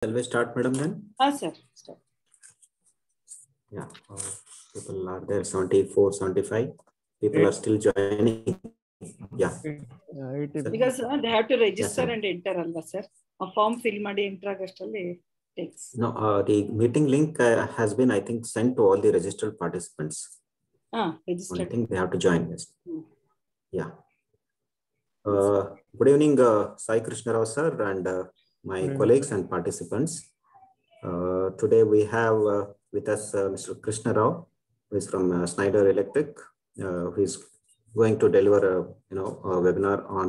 Shall we start, madam, then? Sir. Start. Yeah. People are there, 74, 75. People are still joining. Yeah. Because they have to register and enter, alva, sir. A form fill ಮಾಡಿ enter ಆಗಷ್ಟರಲ್ಲಿ takes. No, the meeting link has been, I think, sent to all the registered participants. Registered. I think they have to join this. Yeah. Good evening, Sai Krishna Rao sir and my colleagues and participants. Today we have with us Mr. Krishna Rao, who is from Schneider Electric, who is going to deliver a webinar on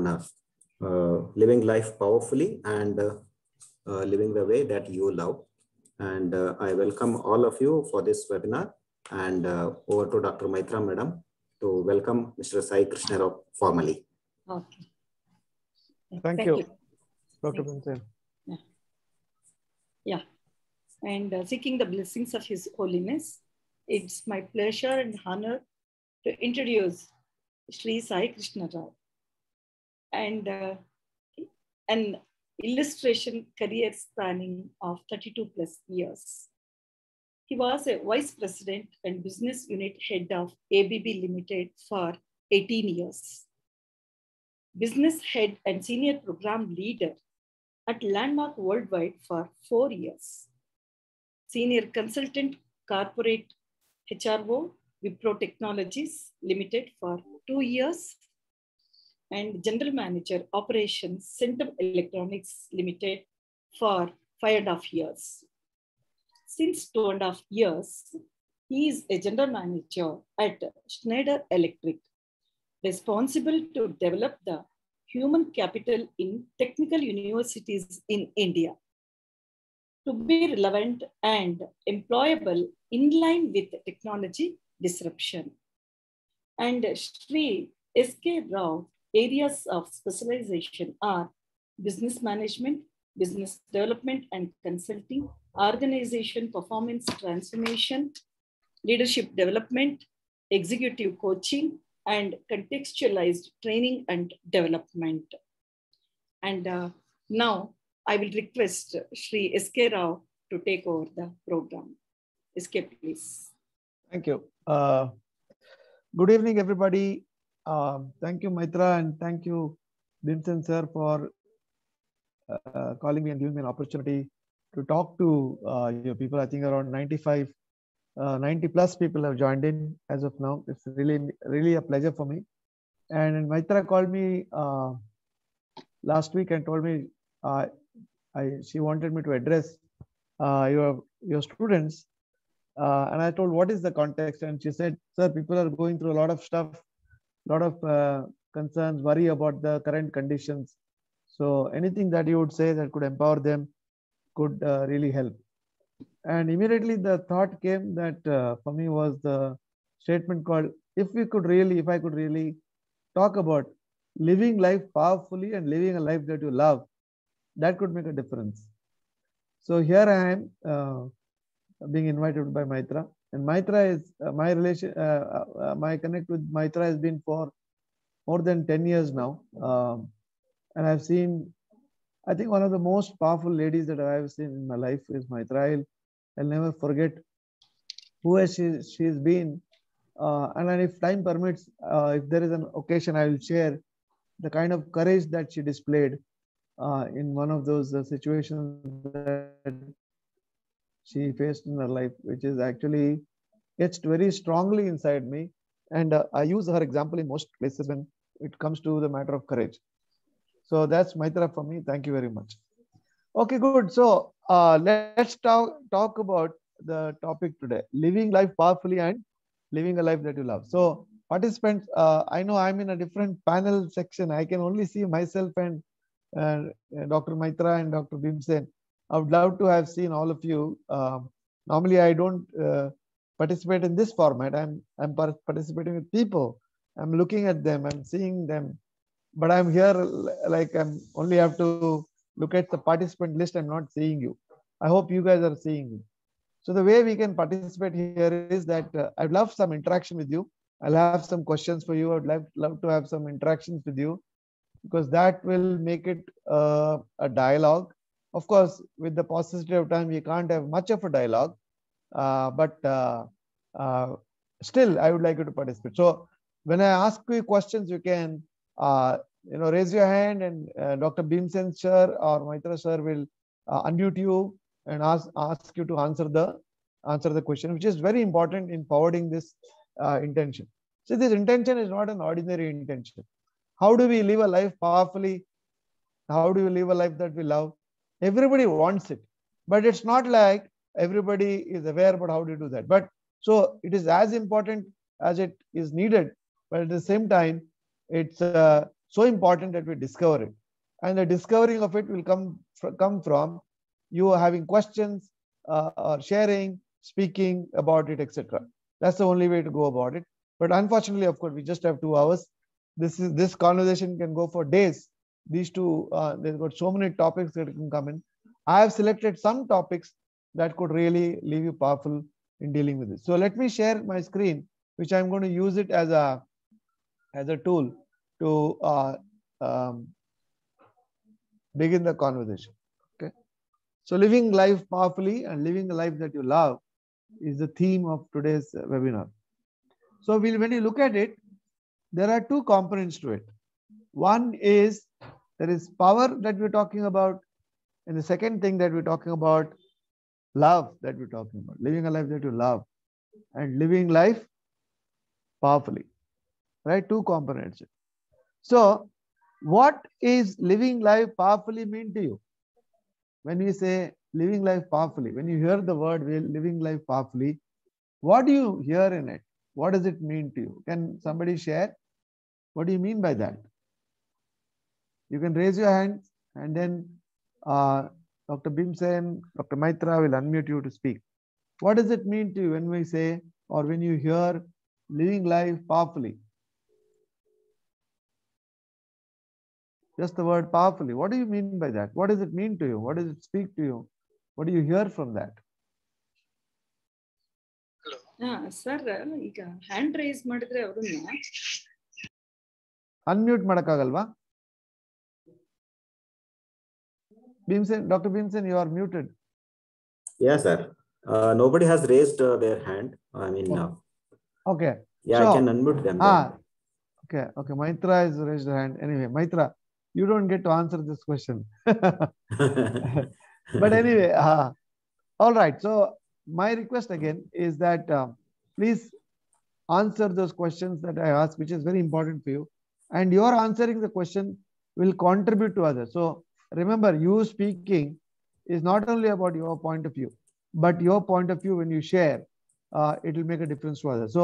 living life powerfully and living the way that you love. And I welcome all of you for this webinar, and over to Dr. Maitra madam to welcome Mr. Sai Krishna Rao formally. Okay. Thank you, Dr. Vincent. Yeah. And seeking the blessings of His Holiness, it's my pleasure and honor to introduce Sri Sai Krishna Rao, and an illustration career spanning of 32 plus years. He was a vice president and business unit head of ABB Limited for 18 years, business head and senior program leader at Landmark Worldwide for 4 years, senior consultant corporate HRO Wipro Technologies Limited for 2 years, and general manager operations Centum Electronics Limited for 5.5 years. Since 2.5 years, he is a general manager at Schneider Electric, responsible to develop the human capital in technical universities in India to be relevant and employable in line with technology disruption. And Sri S.K. Rao areas of specialization are business management, business development and consulting, organization performance transformation, leadership development, executive coaching, and contextualized training and development. And now I will request Sri S.K. Rao to take over the program. S.K., please. Thank you. Good evening, everybody. Thank you, Maitra, and thank you, Vincent sir, for calling me and giving me an opportunity to talk to your people. I think around 90 plus people have joined in as of now. It's really a pleasure for me. And Maitra called me last week and told me she wanted me to address your students. And I told, what is the context? And she said, sir, people are going through a lot of stuff, a lot of concerns, worry about the current conditions. So anything that you would say that could empower them could really help. And immediately the thought came that for me was the statement called, if I could really talk about living life powerfully and living a life that you love, that could make a difference. So here I am being invited by Maitra, and Maitra is my connect with Maitra has been for more than 10 years now. And I've seen, I think one of the most powerful ladies that I've seen in my life is Maitra. I'll never forget who she's been. And if time permits, if there is an occasion, I will share the kind of courage that she displayed in one of those situations that she faced in her life, which is actually etched very strongly inside me. And I use her example in most places when it comes to the matter of courage. So that's Maitra for me. Thank you very much. Okay, good. So let's talk about the topic today, living life powerfully and living a life that you love. So participants, I know I'm in a different panel section. I can only see myself and Dr. Maitra and Dr. Bhimsen. I would love to have seen all of you. Normally, I don't participate in this format. I'm participating with people. I'm looking at them. I'm seeing them. But I'm here like I'm only have to look at the participant list. I'm not seeing you. I hope you guys are seeing me. So the way we can participate here is that I'd love some interaction with you. I'll have some questions for you. I'd love to have some interactions with you, because that will make it a dialogue. Of course, with the paucity of time, we can't have much of a dialogue, but still, I would like you to participate. So when I ask you questions, you can raise your hand, and Dr. Bhimsen sir or Maitra sir will unmute you and ask you to answer the question, which is very important in forwarding this intention. So this intention is not an ordinary intention. How do we live a life powerfully? How do we live a life that we love? Everybody wants it, but it's not like everybody is aware about how to do that. But so it is as important as it is needed, but at the same time, it's so important that we discover it. And the discovering of it will come from you having questions or sharing, speaking about it, etc. That's the only way to go about it. But unfortunately, of course, we just have 2 hours. This conversation can go for days. These two, they've got so many topics that can come in. I have selected some topics that could really leave you powerful in dealing with this. So let me share my screen, which I'm going to use it as a tool to begin the conversation. Okay. So living life powerfully and living a life that you love is the theme of today's webinar. So when you look at it, there are 2 components to it. One is there is power that we're talking about, and the second thing that we're talking about, love that we're talking about, living a life that you love and living life powerfully, right? 2 components. So what is living life powerfully mean to you? When we say living life powerfully, when you hear the word living life powerfully, what do you hear in it? What does it mean to you? Can somebody share? What do you mean by that? You can raise your hands, and then Dr. Bhimsen, Dr. Maitra will unmute you to speak. What does it mean to you when we say, or when you hear living life powerfully? Just the word powerfully. What do you mean by that? What does it mean to you? What does it speak to you? What do you hear from that? Sir, ಈಗ hand raise ಮಾಡಿದ್ರೆ ಅವರನ್ನ unmute ಮಾಡಕ್ಕಾಗಲ್ವಾ? Bhimsen, Dr. Bhimsen, you are muted. Yes, sir. Nobody has raised their hand. I mean, okay. Yeah, so, I can unmute them. Okay. Maitra has raised her hand. Anyway, Maitra, you don't get to answer this question. But anyway, all right. So my request again is that please answer those questions that I asked, which is very important for you. And your answering the question will contribute to others. So remember, you speaking is not only about your point of view, but your point of view when you share, it will make a difference to others. So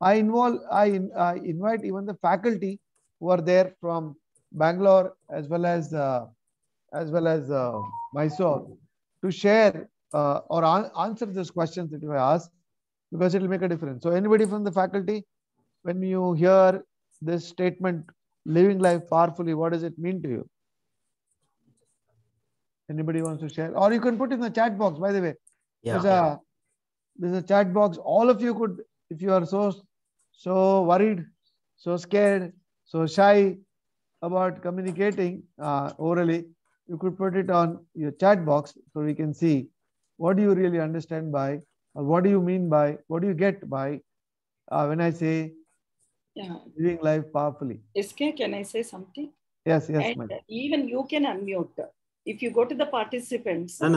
I invite even the faculty who are there from Bangalore as well as Mysore to share or answer those questions that you have asked, because it will make a difference. So anybody from the faculty, when you hear this statement, living life powerfully, what does it mean to you? Anybody wants to share? Or you can put in the chat box, by the way. Yeah. There's a chat box. All of you could, if you are so worried, so scared, so shy about communicating orally, you could put it on your chat box so we can see what do you really understand by, or what do you mean by, what do you get by when I say living life powerfully. SK, can I say something? Yes. And even you can unmute. If you go to the participants. No.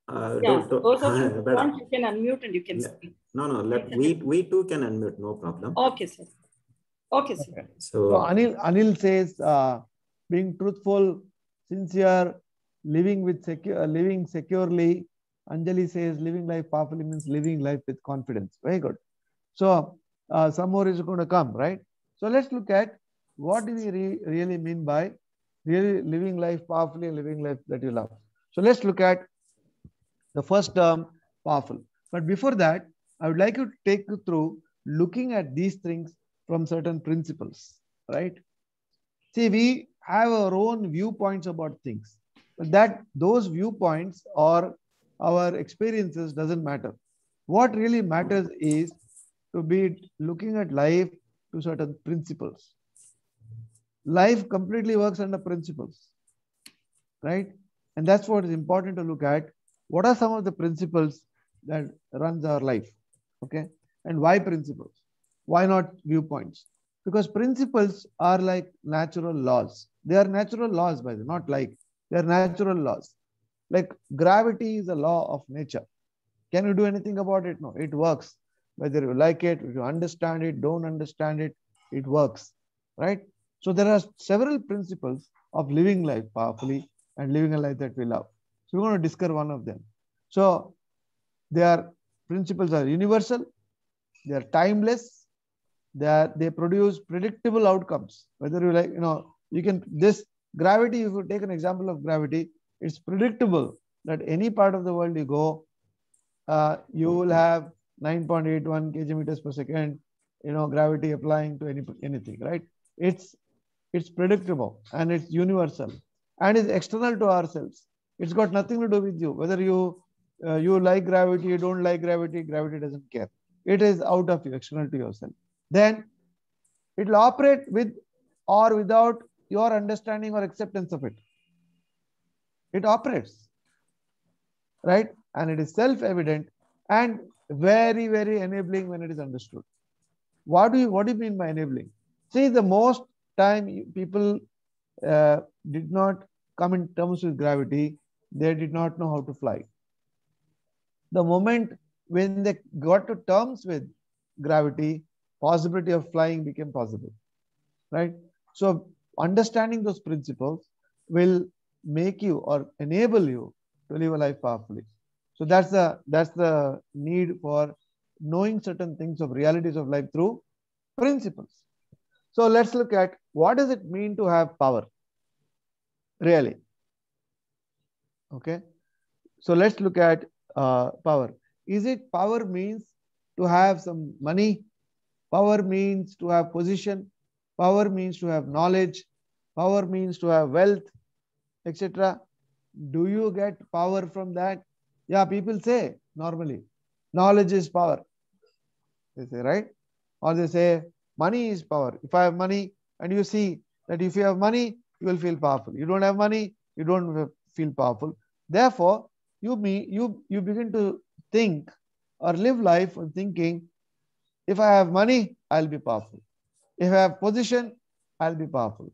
Those of you who want, you can unmute and you can speak. No. We too can unmute, no problem. Okay, sir. Okay, sir. So Anil says being truthful, sincere, living securely. Anjali says living life powerfully means living life with confidence. Very good. So some more is going to come, right? So let's look at what do we really mean by really living life powerfully and living life that you love. So let's look at the first term, powerful. But before that, I would like you to take you through looking at these things from certain principles, right? See, we have our own viewpoints about things, but those viewpoints or our experiences doesn't matter. What really matters is to be looking at life to certain principles. Life completely works under principles, right? And that's what is important to look at. What are some of the principles that runs our life? Okay. And why principles? Why not viewpoints? Because principles are like natural laws. They are natural laws, by the way, not like, they are natural laws. Like gravity is a law of nature. Can you do anything about it? No, it works. Whether you like it, if you understand it, don't understand it, it works, right? So there are several principles of living life powerfully and living a life that we love. So we're going to discuss one of them. So their principles are universal, they are timeless, they produce predictable outcomes. Whether you like, you can, this gravity, if you take an example of gravity, it's predictable that any part of the world you go, you will have 9.81 kg per second, gravity applying to anything, right? It's predictable and it's universal and it's external to ourselves. It's got nothing to do with you. Whether you like gravity, you don't like gravity, gravity doesn't care. It is out of you, external to yourself. Then it will operate with or without your understanding or acceptance of it. It operates, right? And it is self-evident and very, very enabling when it is understood. What do you mean by enabling? See, the most time people did not come in terms with gravity, they did not know how to fly. The moment when they got to terms with gravity, possibility of flying became possible, right? So understanding those principles will make you or enable you to live a life powerfully. So that's the need for knowing certain things of realities of life through principles. So let's look at what does it mean to have power, really. Okay. So let's look at power. Is it power means to have some money? Power means to have position. Power means to have knowledge. Power means to have wealth, etc. Do you get power from that? Yeah, people say normally, knowledge is power. They say, right? Or they say, money is power. If I have money, and you see that if you have money, you will feel powerful. You don't have money, you don't feel powerful. Therefore, you begin to think or live life on thinking, if I have money, I'll be powerful. If I have position, I'll be powerful.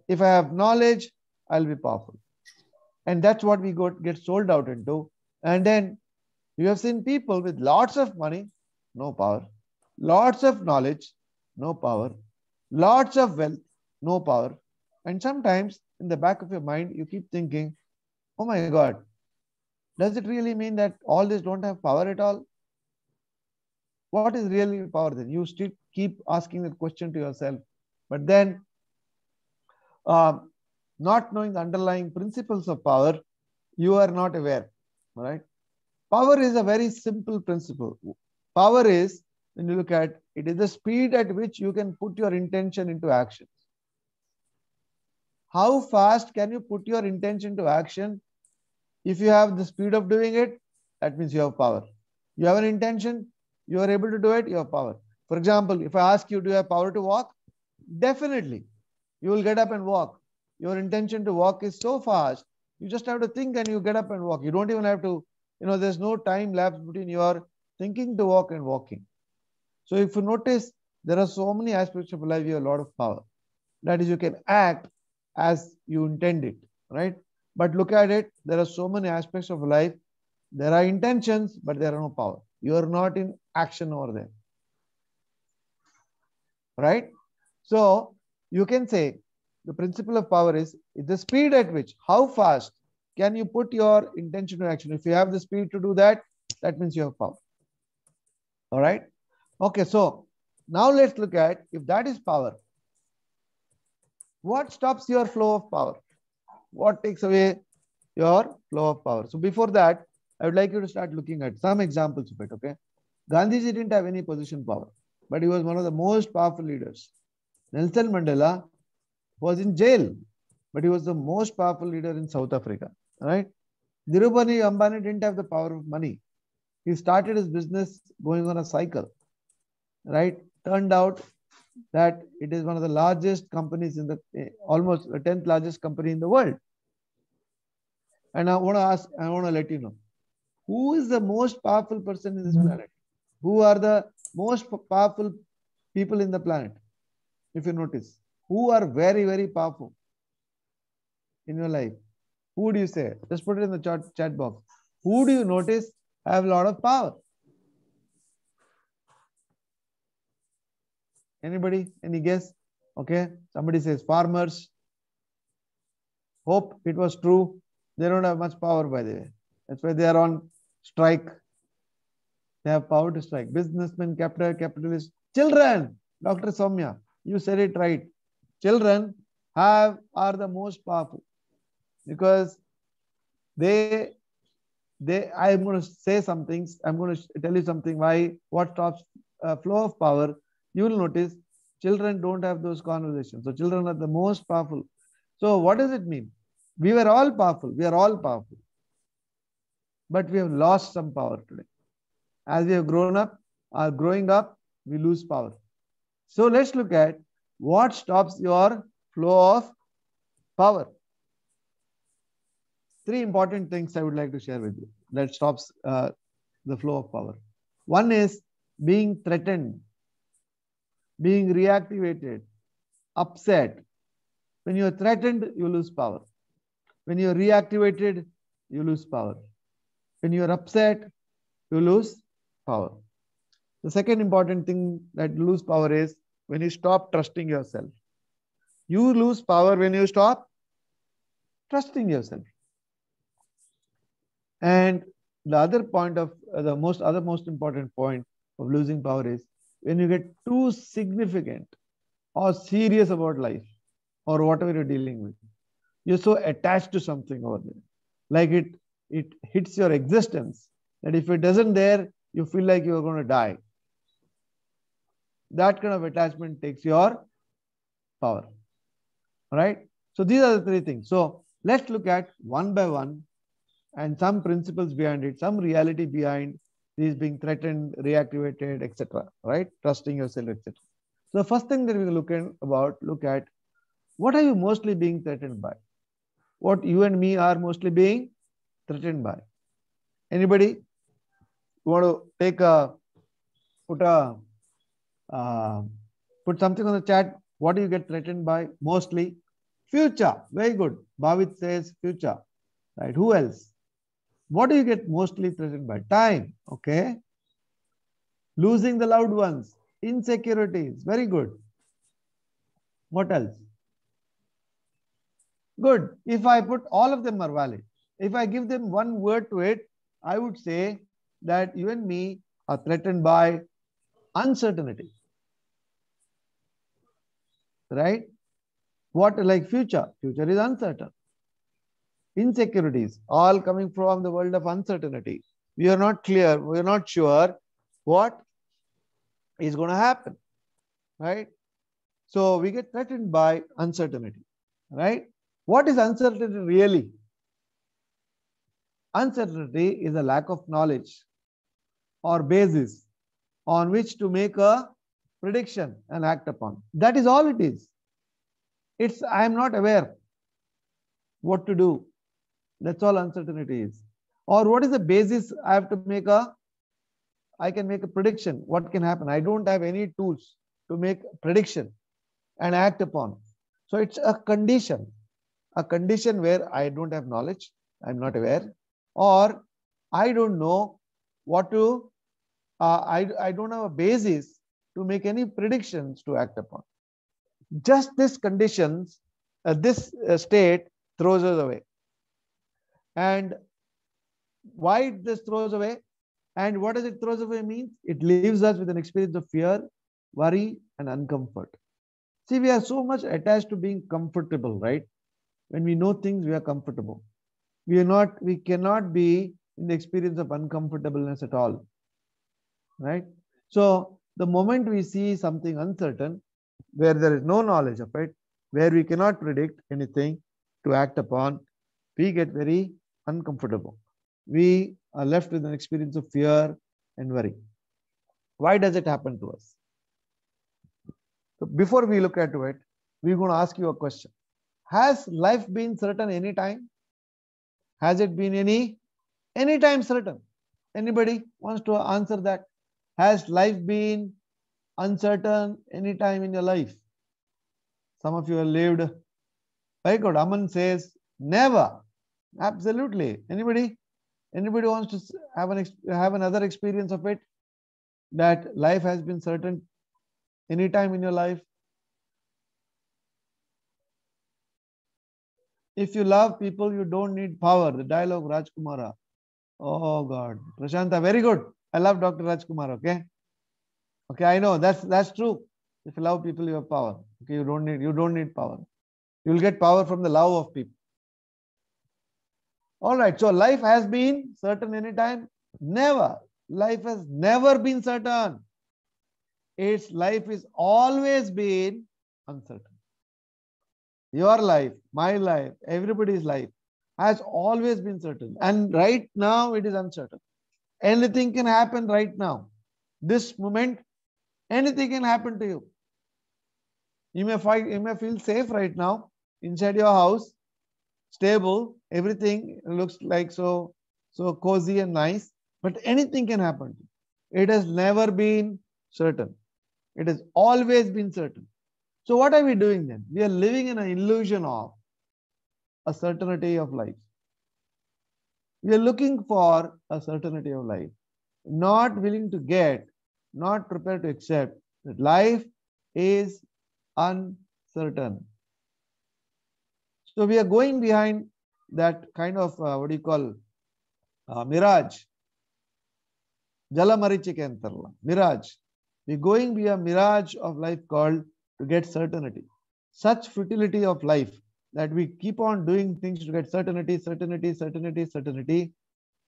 If I have knowledge, I'll be powerful. And that's what we get sold out into. And then you have seen people with lots of money, no power. Lots of knowledge, no power. Lots of wealth, no power. And sometimes in the back of your mind, you keep thinking, oh my God, does it really mean that all this don't have power at all? What is really power then? You still keep asking that question to yourself. But then, not knowing the underlying principles of power, you are not aware, right? Power is a very simple principle. Power is, when you look at it, is the speed at which you can put your intention into action. How fast can you put your intention to action? If you have the speed of doing it, that means you have power. You have an intention, you are able to do it, you have power. For example, if I ask you, do you have power to walk? Definitely. You will get up and walk. Your intention to walk is so fast. You just have to think and you get up and walk. You don't even have to, there's no time lapse between your thinking to walk and walking. So if you notice, there are so many aspects of life, you have a lot of power. That is, you can act as you intend it, right? But look at it, there are so many aspects of life. There are intentions, but there are no power. You are not in action over there, right? So you can say the principle of power is the speed at which, how fast can you put your intention to action? If you have the speed to do that, that means you have power. All right. Okay. So now let's look at, if that is power, what stops your flow of power? What takes away your flow of power? So before that, I would like you to start looking at some examples of it. Okay. Gandhiji didn't have any position power, but he was one of the most powerful leaders. Nelson Mandela was in jail, but he was the most powerful leader in South Africa, right? Dhirubhai Ambani didn't have the power of money. He started his business going on a cycle, right? Turned out that it is one of the largest companies in the, almost the 10th largest company in the world. And I want to let you know, who is the most powerful person in this planet? Who are the most powerful people in the planet? If you notice, who are very, very powerful in your life? Who do you say? Just put it in the chat box. Who do you notice have a lot of power? Anybody? Any guess? Okay. Somebody says farmers. Hope it was true. They don't have much power, by the way. That's why they are on strike. They have power to strike. Businessmen, capitalists, children. Dr. Soumya, you said it right. Children are the most powerful because I'm going to say some things. I'm going to tell you something. What stops flow of power? You will notice children don't have those conversations. So children are the most powerful. So what does it mean? We were all powerful. We are all powerful. But we have lost some power today. As we have grown up, growing up, we lose power. So let's look at what stops your flow of power. 3 important things I would like to share with you that stops the flow of power. One is being threatened, being reactivated, upset. When you are threatened, you lose power. When you are reactivated, you lose power. When you are upset, you lose power. The second important thing that you lose power is when you stop trusting yourself. You lose power when you stop trusting yourself. And the other point of the most important point of losing power is when you get too significant or serious about life or whatever you're dealing with. You're so attached to something over there. Like it hits your existence that if it isn't there, you feel like you're going to die. That kind of attachment takes your power. All right. So these are the 3 things. So let's look at one by one and some principles behind it, some reality behind these being threatened, reactivated, etc. Right? Trusting yourself, etc. So the first thing that we look at what are you mostly being threatened by? What you and me are mostly being threatened by. Anybody? You want to put something on the chat? What do you get threatened by mostly? Future. Very good. Bhavit says future. Right. Who else? What do you get mostly threatened by? Time. Okay. Losing the loved ones. Insecurities. Very good. What else? Good. If I put all of them are valid. If I give them one word to it, I would say that you and me are threatened by uncertainty. Right? What like future? Future is uncertain. Insecurities, all coming from the world of uncertainty. We are not clear. We are not sure what is going to happen. Right? So we get threatened by uncertainty. Right? What is uncertainty really? Uncertainty is a lack of knowledge or basis on which to make a prediction and act upon. That is all it is. I am not aware what to do. That's all uncertainty is. Or what is the basis I have to make I can make a prediction. What can happen? I don't have any tools to make a prediction and act upon. So it's a condition where I don't have knowledge. I'm not aware. Or I don't know what to, I don't have a basis to make any predictions to act upon. Just this conditions, this state throws us away. And why this throws away? And what does it throws away mean? It leaves us with an experience of fear, worry, and uncomfort. See, we are so much attached to being comfortable, right? When we know things, we are comfortable. We cannot be in the experience of uncomfortableness at all, right? So the moment we see something uncertain, where there is no knowledge of it, where we cannot predict anything to act upon, we get very uncomfortable. We are left with an experience of fear and worry. Why does it happen to us? So before we look at it, we're going to ask you a question. Has life been certain any time? Has it been any time certain? Anybody wants to answer that? Has life been uncertain any time in your life? Some of you have lived. Very good. Aman says never. Absolutely. Anybody? Anybody wants to have another experience of it? That life has been certain any time in your life? If you love people, you don't need power. The dialogue Rajkumara. Oh God. Prashanta, very good. I love Dr. Rajkumar, okay? Okay, I know that's true. If you love people, you have power. Okay, you don't need power. You will get power from the love of people. All right, so life has been certain anytime? Never. Life has never been certain. Its life is always been uncertain. Your life, my life, everybody's life has always been certain. And right now it is uncertain. Anything can happen right now. This moment, anything can happen to you. You may feel safe right now inside your house, stable, everything looks like so cozy and nice, but anything can happen. It has never been certain. It has always been certain. So what are we doing then? We are living in an illusion of a certainty of life. We are looking for a certainty of life, not willing to get, not prepared to accept that life is uncertain. So we are going behind that kind of mirage. Jalamarichikantarla, mirage. We're going via mirage of life called to get certainty. Such futility of life that we keep on doing things to get certainty,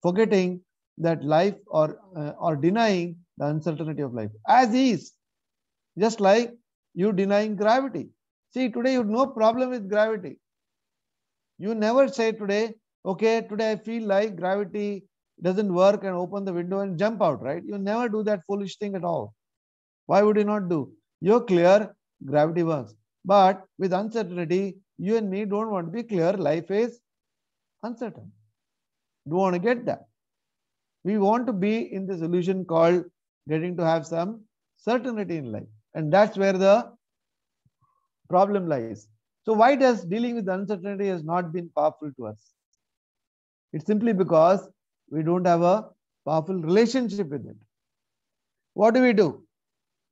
forgetting that life or denying the uncertainty of life as is. Just like you denying gravity. See, today you have no problem with gravity. You never say today, okay, today I feel like gravity doesn't work and open the window and jump out, right? You never do that foolish thing at all. Why would you not do? You're clear, gravity works. But with uncertainty, you and me don't want to be clear, life is uncertain. Don't want to get that. We want to be in this illusion called getting to have some certainty in life. And that's where the problem lies. So why does dealing with uncertainty has not been powerful to us? It's simply because we don't have a powerful relationship with it. What do?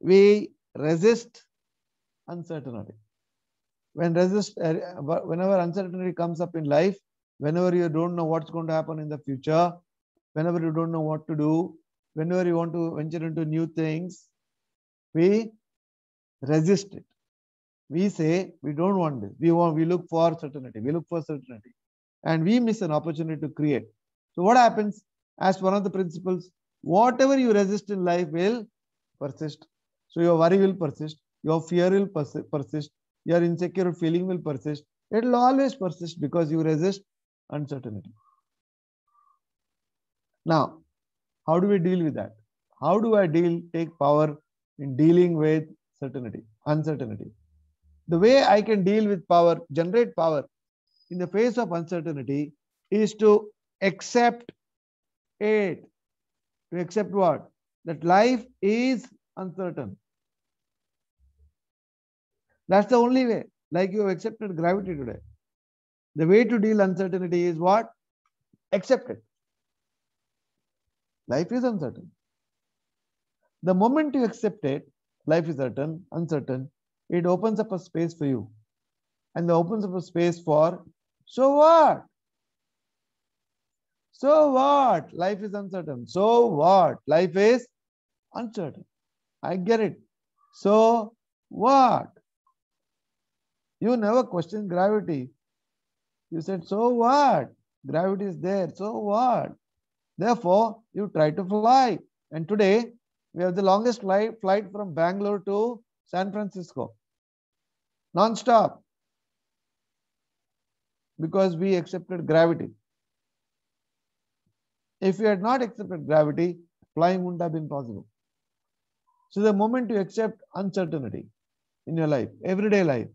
We resist uncertainty. Whenever uncertainty comes up in life, whenever you don't know what's going to happen in the future, whenever you don't know what to do, whenever you want to venture into new things, we resist it. We say we don't want this. We look for certainty. And we miss an opportunity to create. So what happens? As one of the principles, whatever you resist in life will persist. So your worry will persist. Your fear will persist. Your insecure feeling will persist. It will always persist because you resist uncertainty. Now, how do we deal with that? How do I take power in dealing with uncertainty? The way I can deal with power, generate power in the face of uncertainty is to accept it. To accept what? That life is uncertain. That's the only way. Like you have accepted gravity today. The way to deal uncertainty is what? Accept it. Life is uncertain. The moment you accept it, life is uncertain, it opens up a space for you. And it opens up a space for, so what? So what? Life is uncertain. So what? Life is uncertain. I get it. So what? You never questioned gravity. You said, so what? Gravity is there. So what? Therefore, you try to fly. And today, we have the longest flight from Bangalore to San Francisco. Non-stop. Because we accepted gravity. If we had not accepted gravity, flying wouldn't have been possible. So the moment you accept uncertainty in your life, everyday life,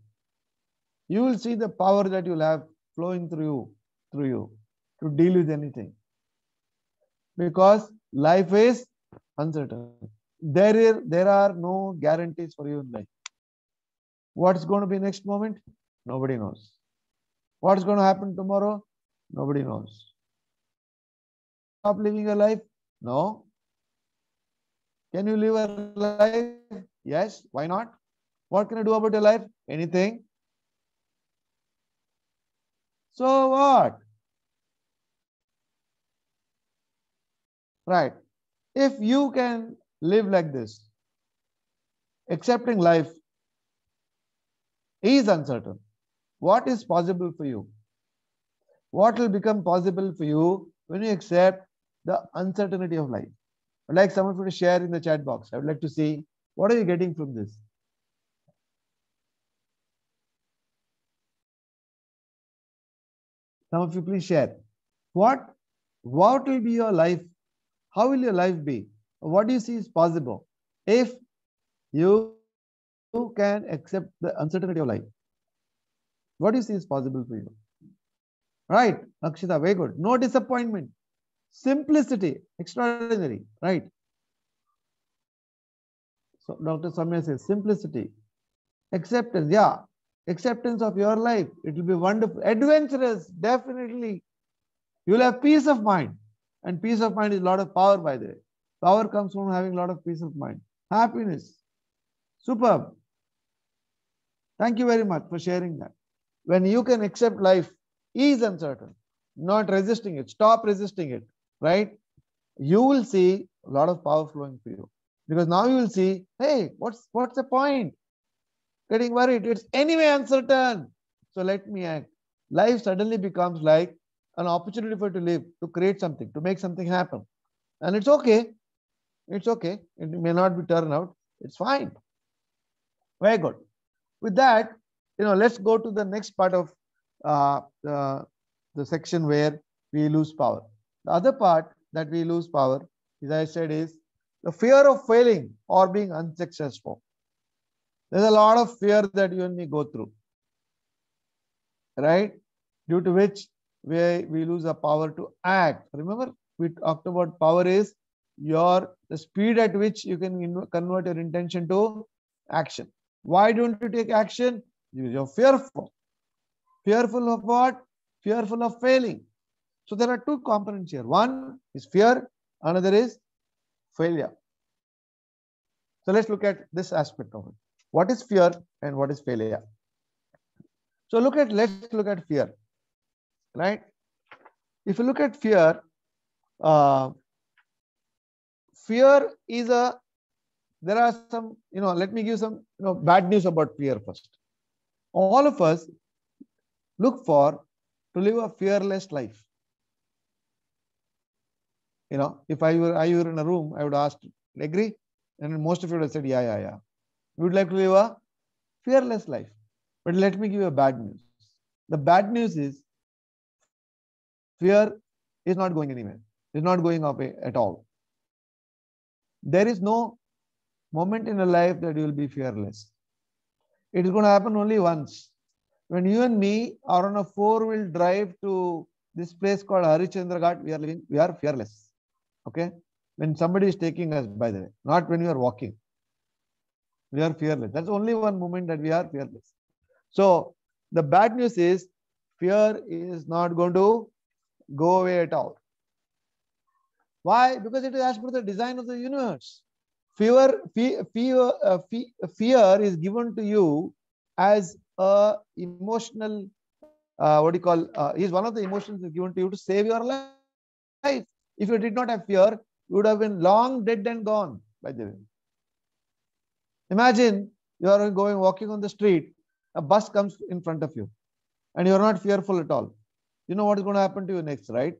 you will see the power that you'll have flowing through you. to deal with anything, because life is uncertain. There are no guarantees for you in life. What's going to be next moment? Nobody knows. What's going to happen tomorrow? Nobody knows. Stop living your life? No. Can you live a life? Yes. Why not? What can you do about your life? Anything. So what? Right. If you can live like this, accepting life is uncertain. What is possible for you? What will become possible for you when you accept the uncertainty of life? I'd like someone to share in the chat box. I would like to see what are you getting from this. Some of you please share. What will be your life? How will your life be? What do you see is possible if you can accept the uncertainty of life? What do you see is possible for you? Right, Akshita, very good. No disappointment. Simplicity, extraordinary, right? So Dr. Samya says simplicity, acceptance, yeah, acceptance of your life. It will be wonderful, adventurous, definitely. You will have peace of mind, and peace of mind is a lot of power, by the way. Power comes from having a lot of peace of mind. Happiness, superb. Thank you very much for sharing that. When you can accept life is uncertain, not resisting it, stop resisting it, right? You will see a lot of power flowing for you, because now you will see, hey, what's the point getting worried? It's anyway uncertain, so let me act. Life suddenly becomes like an opportunity for you to live, to create something, to make something happen, and it's okay. It's okay. It may not be turned out. It's fine. Very good. With that, let's go to the next part of the section where we lose power. The other part that we lose power, as I said, is the fear of failing or being unsuccessful. There's a lot of fear that you and me go through, right? Due to which we lose our power to act. Remember, we talked about power is the speed at which you can convert your intention to action. Why don't you take action? Because you're fearful. Fearful of what? Fearful of failing. So there are two components here. One is fear, another is failure. So let's look at this aspect of it. What is fear and what is failure? So let's look at fear, right? If you look at fear, fear is there are some, let me give some, bad news about fear first. All of us look to live a fearless life. If I were in a room, I would ask, agree? And most of you would have said, yeah. We would like to live a fearless life. But let me give you a bad news. The bad news is fear is not going anywhere. It's not going away at all. There is no moment in your life that you will be fearless. It is going to happen only once. When you and me are on a 4-wheel drive to this place called Harichandra Ghat, we are fearless. Okay? When somebody is taking us, by the way, not when we are walking. We are fearless. That's only one moment that we are fearless. So the bad news is fear is not going to go away at all. Why? Because it is as per the design of the universe. Fear is given to you as a emotional, is one of the emotions is given to you to save your life. If you did not have fear, you would have been long dead and gone, by the way. Imagine you are walking on the street, a bus comes in front of you, and you are not fearful at all. You know what is going to happen to you next, right?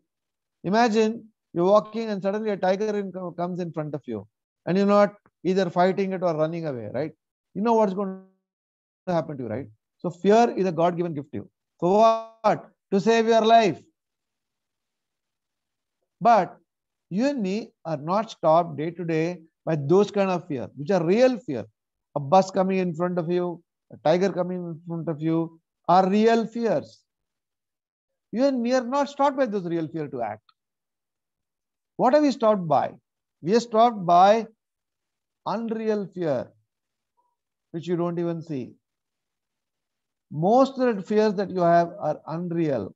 Imagine you're walking and suddenly a tiger comes in front of you, and you're not either fighting it or running away, right? You know what's going to happen to you, right? So fear is a God-given gift to you. For what? To save your life. But you and me are not stopped day to day by those kind of fear, which are real fear. A bus coming in front of you, a tiger coming in front of you are real fears. You and me are not stopped by those real fear to act. What are we stopped by? We are stopped by unreal fear, which you don't even see. Most of the fears that you have are unreal.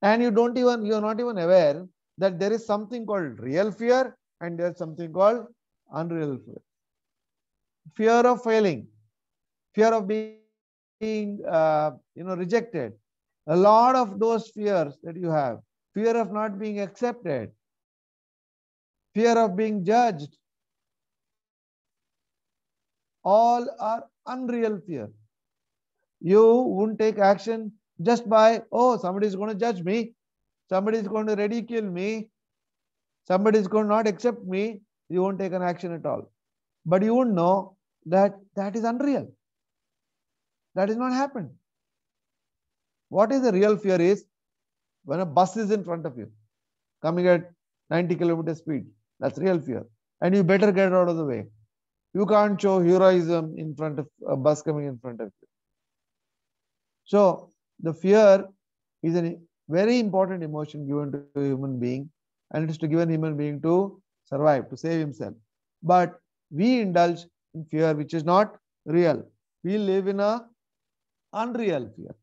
And you're not even aware that there is something called real fear and there's something called unreal fear. Fear of failing, fear of being rejected. A lot of those fears that you have, fear of not being accepted, fear of being judged, all are unreal fear. You won't take action just by, oh, somebody is going to judge me, somebody is going to ridicule me, somebody is going to not accept me. You won't take an action at all. But you won't know that that is unreal. That is not happened. What is the real fear is when a bus is in front of you, coming at 90 kilometer speed. That's real fear. And you better get out of the way. You can't show heroism in front of a bus coming in front of you. So the fear is a very important emotion given to a human being, and it is to give a human being to survive, to save himself. But we indulge in fear which is not real. We live in a unreal fear.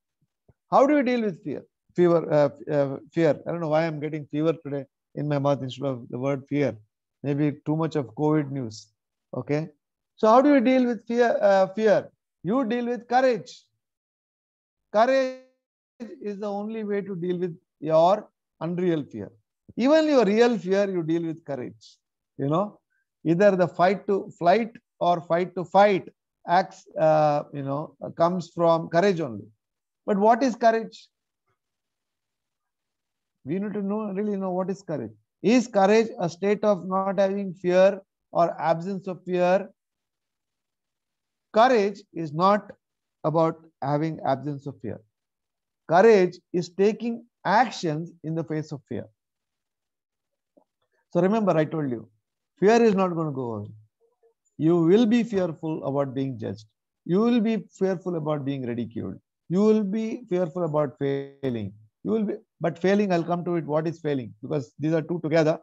How do we deal with fear? Fear. I don't know why I'm getting fever today in my mouth instead of the word fear. Maybe too much of COVID news. Okay. So how do you deal with fear? You deal with courage. Courage is the only way to deal with your unreal fear. Even your real fear, you deal with courage. Either the fight to flight or fight to fight acts, comes from courage only. But what is courage? We need to really know what is courage. Is courage a state of not having fear or absence of fear? Courage is not about having absence of fear. Courage is taking actions in the face of fear. So remember, I told you, fear is not going to go away. You will be fearful about being judged. You will be fearful about being ridiculed. You will be fearful about failing. But failing, I'll come to it. What is failing? Because these are two together.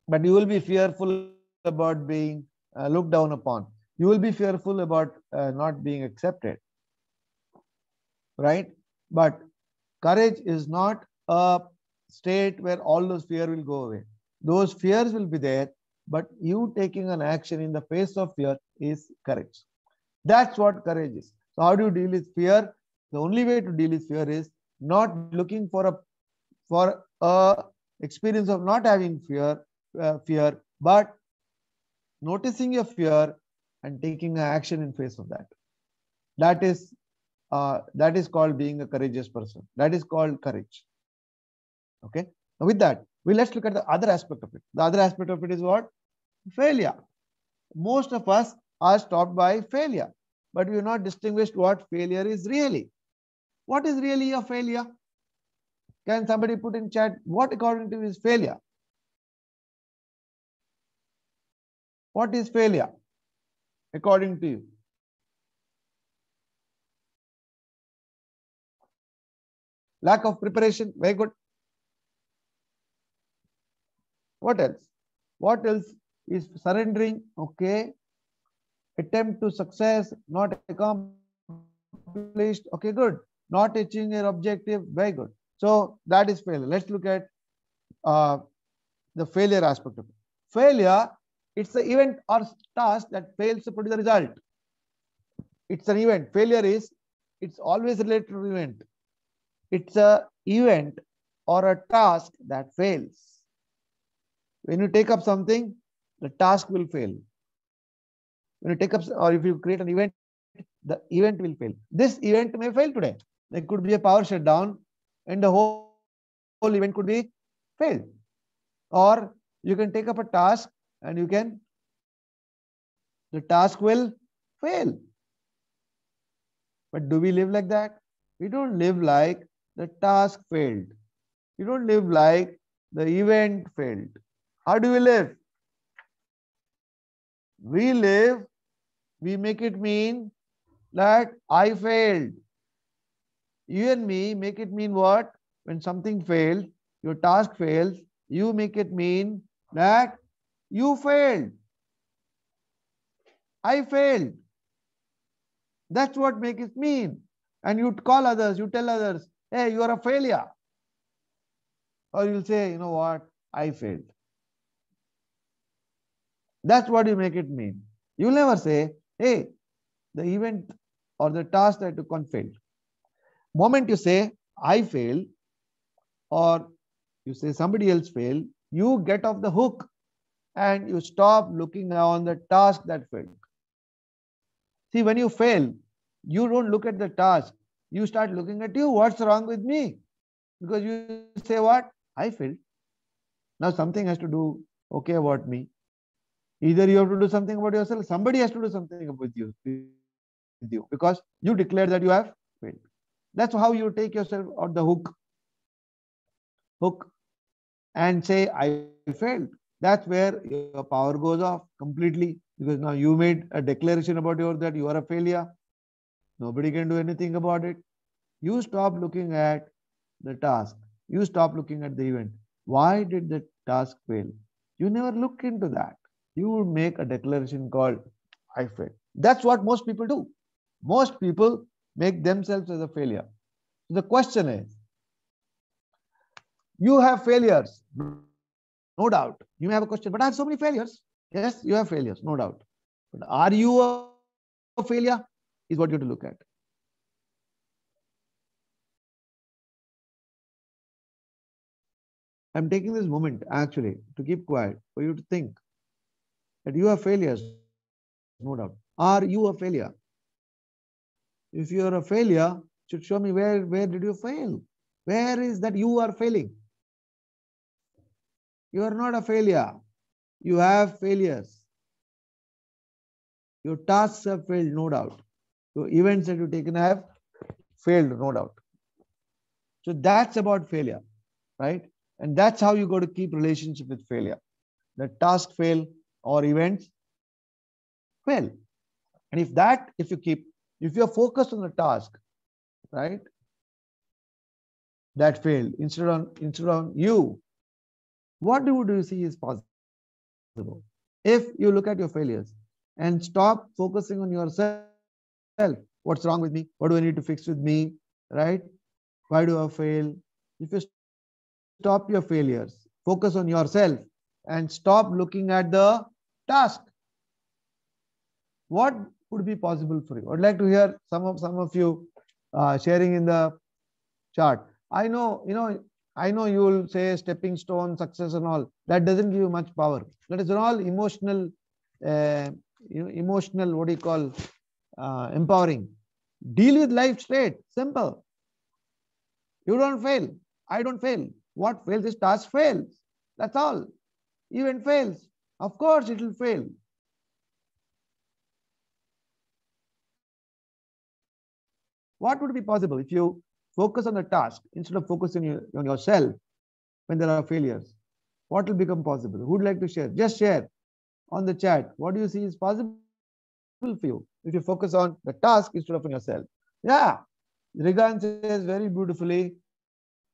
But you will be fearful about being looked down upon. You will be fearful about not being accepted. Right? But courage is not a state where all those fear will go away. Those fears will be there, but you taking an action in the face of fear is courage. That's what courage is. So how do you deal with fear? The only way to deal with fear is not looking for a experience of not having fear, but noticing your fear and taking an action in face of that. That is called being a courageous person. That is called courage. Okay. Now with that, let's look at the other aspect of it. The other aspect of it is what? Failure. Most of us are stopped by failure, but we have not distinguished what failure is really. What is really a failure? Can somebody put in chat what according to you is failure? What is failure according to you? Lack of preparation. Very good. What else? What else is surrendering? Okay. Attempt to success, not accomplished. Okay, good. Not achieving your objective. Very good. So that is failure. Let's look at the failure aspect of it. Failure, it's the event or task that fails to produce a result. It's an event. Failure is, it's always related to an event. It's an event or a task that fails. When you take up something, the task will fail. When you take up, or if you create an event, the event will fail. This event may fail today. There could be a power shutdown and the whole event could be failed. Or you can take up a task and the task will fail. But do we live like that? We don't live like the task failed. We don't live like the event failed. How do we live? We make it mean that I failed. You and me make it mean what? when something fails, your task fails, you make it mean that you failed. I failed. That's what make it mean. And you call others, you tell others, hey, you are a failure. Or you'll say, you know what, I failed. That's what you make it mean. You'll never say, hey, the event or the task that I took on failed. Moment you say, I failed, or you say somebody else failed, you get off the hook and you stop looking on the task that failed. See, when you fail, you don't look at the task. You start looking at you, what's wrong with me? Because you say what? I failed. Now something has to do okay about me. Either you have to do something about yourself, somebody has to do something with you because you declare that you have failed. That's how you take yourself on the hook and say, I failed. That's where your power goes off completely, because now you made a declaration about that you are a failure. Nobody can do anything about it. You stop looking at the task. You stop looking at the event. Why did the task fail? You never look into that. You would make a declaration called, I failed. That's what most people do. Most people make themselves as a failure. So the question is, you have failures, no doubt. You may have a question, but I have so many failures. Yes, you have failures, no doubt. But are you a failure? Is what you have to look at. I'm taking this moment actually to keep quiet for you to think that you have failures, no doubt. Are you a failure? If you are a failure, it should show me where did you fail? Where is that you are failing? You are not a failure. You have failures. Your tasks have failed, no doubt. Your events that you've taken have failed, no doubt. So that's about failure, right? And that's how you got to keep relationship with failure. The task fail or events fail. And if you're focused on the task, right, that failed, instead on you, what do you see is possible? If you look at your failures and stop focusing on yourself, what's wrong with me? What do I need to fix with me? Right? Why do I fail? If you stop your failures, focus on yourself and stop looking at the task, what would be possible for you? I'd like to hear some of you sharing in the chart. I know you will say stepping stone, success and all. That doesn't give you much power. That is all emotional, emotional, what do you call, empowering. Deal with life straight, simple. You don't fail. I don't fail. What fails is task fails. That's all. Event fails. Of course it will fail. What would be possible if you focus on the task instead of focusing on yourself when there are failures? What will become possible? Who would like to share? Just share on the chat. What do you see is possible for you if you focus on the task instead of on yourself? Yeah, Rigan says very beautifully,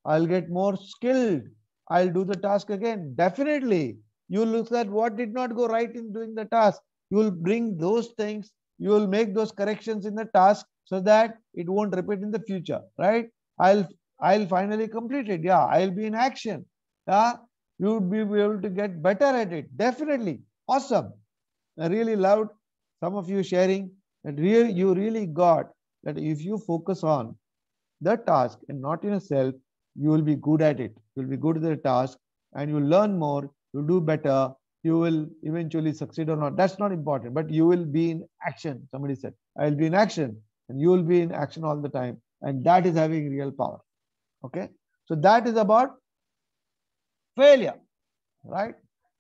I'll get more skilled. I'll do the task again. Definitely. You look at what did not go right in doing the task. You will bring those things. You will make those corrections in the task so that it won't repeat in the future, right? I'll finally complete it. Yeah, I'll be in action. Yeah, you would be able to get better at it. Definitely. Awesome. I really loved some of you sharing that you really got that if you focus on the task and not in yourself, you will be good at it. You will be good at the task and you will learn more, you'll do better, you will eventually succeed or not. That's not important, but you will be in action. Somebody said, I will be in action, and you will be in action all the time. And that is having real power. Okay. So that is about failure, right?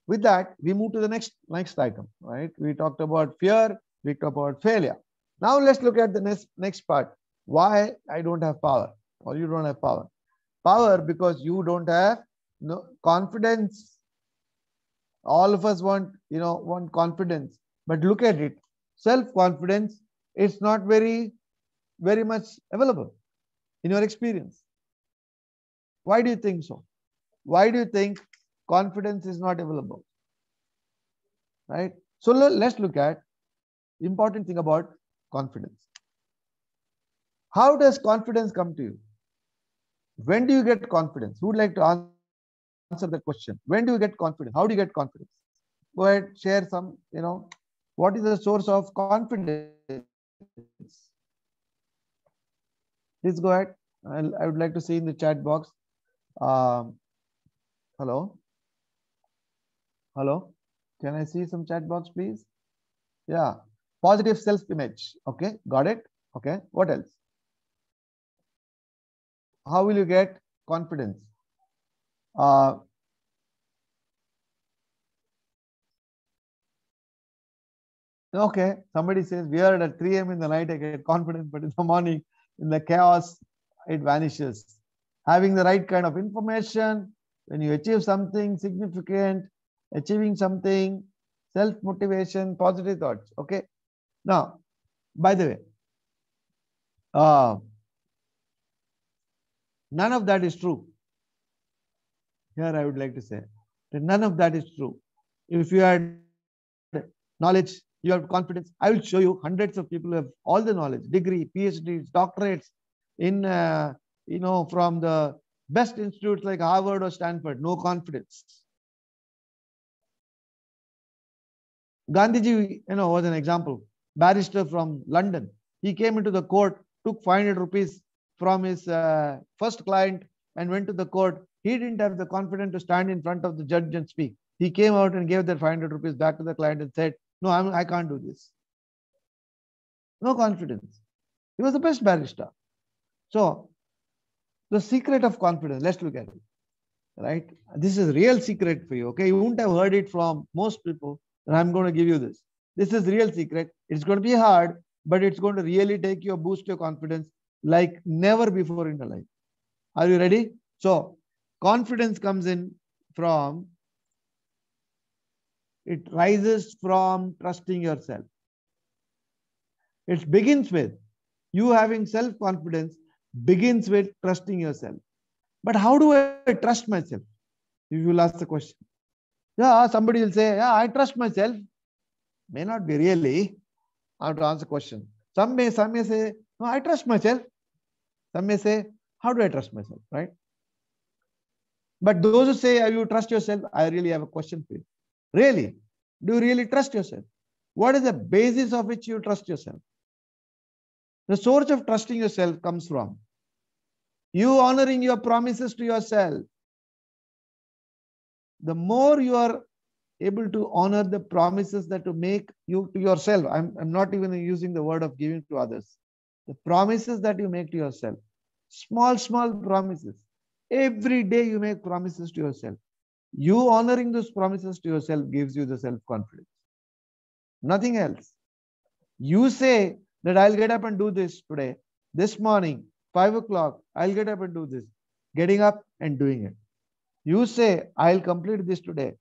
With that, we move to the next item, right? We talked about fear, we talked about failure. Now let's look at the next part. Why I don't have power or you don't have power. Power because you don't have confidence. All of us want confidence, but look at it. Self-confidence is not very much available in your experience. Why do you think so? Why do you think confidence is not available? Right? So let's look at important thing about confidence. How does confidence come to you? When do you get confidence? Who would like to answer that question? When do you get confidence? How do you get confidence? Go ahead, share some, what is the source of confidence? Please go ahead. I would like to see in the chat box. Hello? Hello? Can I see some chat box, please? Yeah. Positive self-image. Okay, got it. Okay, what else? How will you get confidence? Okay, somebody says weird at 3 a.m. in the night I get confidence, but in the morning, in the chaos, it vanishes. Having the right kind of information, when you achieve something significant, achieving something, self-motivation, positive thoughts. Okay. Now, by the way, none of that is true. Here I would like to say that none of that is true. If you had knowledge, you have confidence, I will show you hundreds of people who have all the knowledge, degree, PhDs, doctorates in, from the best institutes like Harvard or Stanford, no confidence. Gandhiji, was an example, barrister from London. He came into the court, took 500 rupees from his first client and went to the court. He didn't have the confidence to stand in front of the judge and speak. He came out and gave that 500 rupees back to the client and said, no, I can't do this. No confidence. He was the best barrister. So, the secret of confidence, let's look at it. Right? This is real secret for you. Okay, you won't have heard it from most people, and I'm going to give you this. This is real secret. It's going to be hard, but it's going to really take you a boost your confidence like never before in your life. Are you ready? So, confidence comes in from, it rises from trusting yourself. It begins with you having self-confidence, begins with trusting yourself. But how do I trust myself? If you will ask the question. Yeah, somebody will say, yeah, I trust myself. May not be really. I have to answer the question. Some may say, no, I trust myself. Some may say, how do I trust myself? Right? But those who say, you trust yourself, I really have a question for you. Really? Do you really trust yourself? What is the basis of which you trust yourself? The source of trusting yourself comes from you honoring your promises to yourself. The more you are able to honor the promises that you make you to yourself, I'm not even using the word of giving to others. The promises that you make to yourself, small promises. Every day you make promises to yourself. You honoring those promises to yourself gives you the self-confidence. Nothing else. You say that I'll get up and do this today. This morning, 5 o'clock, I'll get up and do this. Getting up and doing it. You say, I'll complete this today.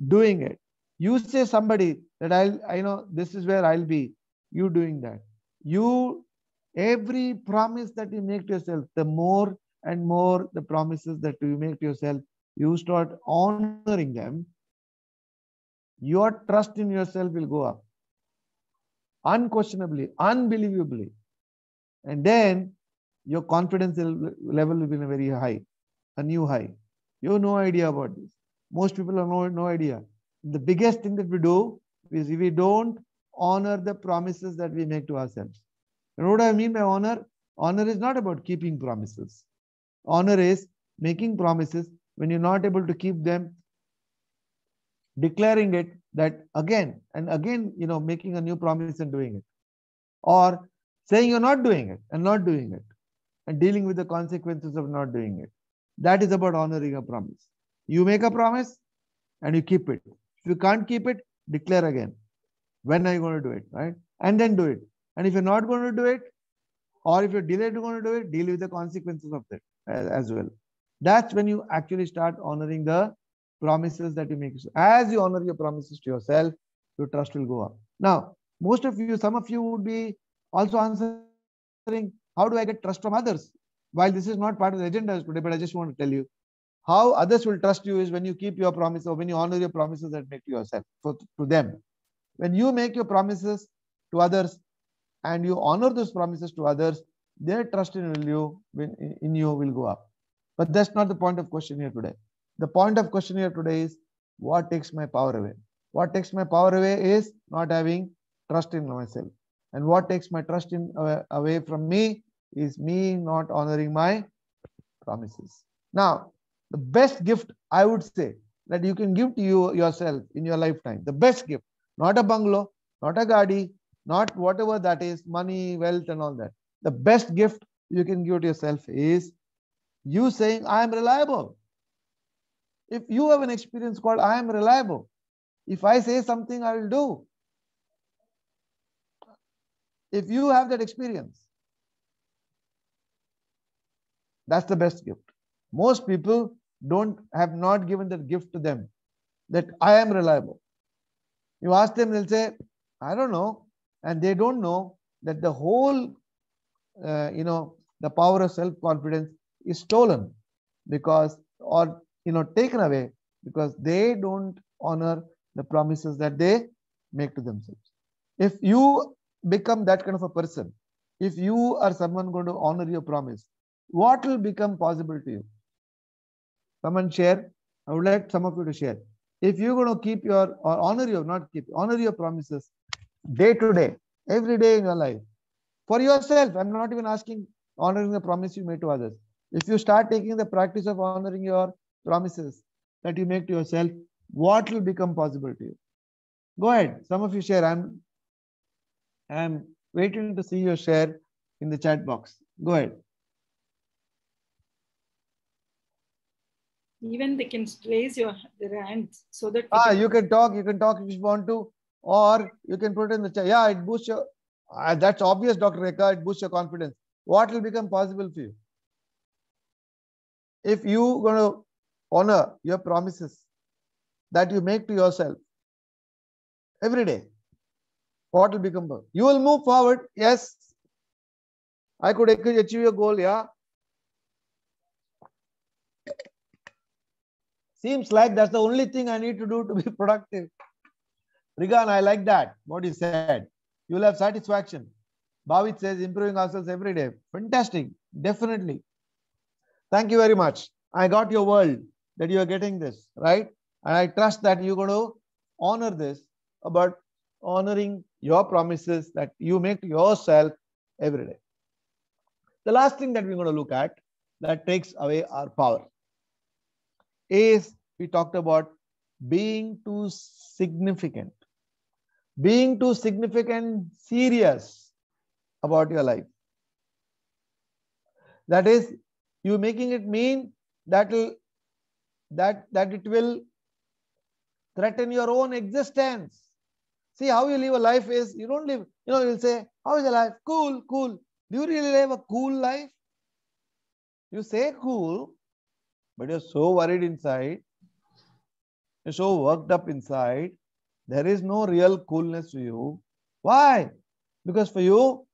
Doing it. You say somebody that I know this is where I'll be. You doing that. Every promise that you make to yourself, the more and more the promises that you make to yourself, you start honoring them. Your trust in yourself will go up. Unquestionably, unbelievably. And then your confidence level will be very high, a new high. You have no idea about this. Most people have no idea. The biggest thing that we do is we don't honor the promises that we make to ourselves. And what do I mean by honor? Honor is not about keeping promises. Honor is making promises when you're not able to keep them, declaring it that again and again, making a new promise and doing it. Or saying you're not doing it and not doing it and dealing with the consequences of not doing it. That is about honoring a promise. You make a promise and you keep it. If you can't keep it, declare again. When are you going to do it, right? And then do it. And if you're not going to do it, or if you're delayed to going to do it, deal with the consequences of that as well. That's when you actually start honoring the promises that you make. As you honor your promises to yourself, your trust will go up. Now, some of you would be also answering, how do I get trust from others? While this is not part of the agenda today, but I just want to tell you, how others will trust you is when you keep your promise or when you honor your promises that make to yourself, to them. When you make your promises to others and you honor those promises to others, their trust in you will go up. But that's not the point of question here today. The point of question here today is what takes my power away? What takes my power away is not having trust in myself. And what takes my trust away from me is me not honoring my promises. Now, the best gift I would say that you can give to yourself in your lifetime, the best gift, not a bungalow, not a gadi, not whatever that is, money, wealth and all that. The best gift you can give to yourself is you saying, I am reliable. If you have an experience called I am reliable, if I say something, I will do. If you have that experience, that's the best gift. Most people have not given that gift to them, that I am reliable. You ask them, they'll say, I don't know. And they don't know that the whole, the power of self-confidence is stolen because, or, taken away because they don't honor the promises that they make to themselves. If you become that kind of a person, if you are someone going to honor your promise, what will become possible to you? Someone share. I would like some of you to share. If you're going to keep your, or honor your promises day to day, every day in your life, for yourself, I'm not even asking honoring the promise you made to others. If you start taking the practice of honoring your promises that you make to yourself, what will become possible to you? Go ahead. Some of you share. I'm waiting to see your share in the chat box. Go ahead. Even they can raise their hands so that you can talk if you want to, or you can put it in the chat. Yeah, it boosts your, that's obvious, Dr. Rekha, it boosts your confidence. What will become possible for you? If you going to honor your promises that you make to yourself every day, what will become possible? You will move forward. Yes, I could achieve your goal. Yeah. Seems like that's the only thing I need to do to be productive. Rigan, I like that, what you said. You will have satisfaction. Bhavit says improving ourselves every day. Fantastic. Definitely. Thank you very much. I got your word that you are getting this, right? And I trust that you're going to honor this about honoring your promises that you make to yourself every day. The last thing that we're going to look at that takes away our power is we talked about being too significant. Being too significant, serious about your life. That is, you making it mean that it will threaten your own existence. See, how you live a life is, you don't live, you'll say, how is your life? Cool, cool. Do you really live a cool life? You say cool, but you're so worried inside. You're so worked up inside. There is no real coolness to you. Why? Because for you,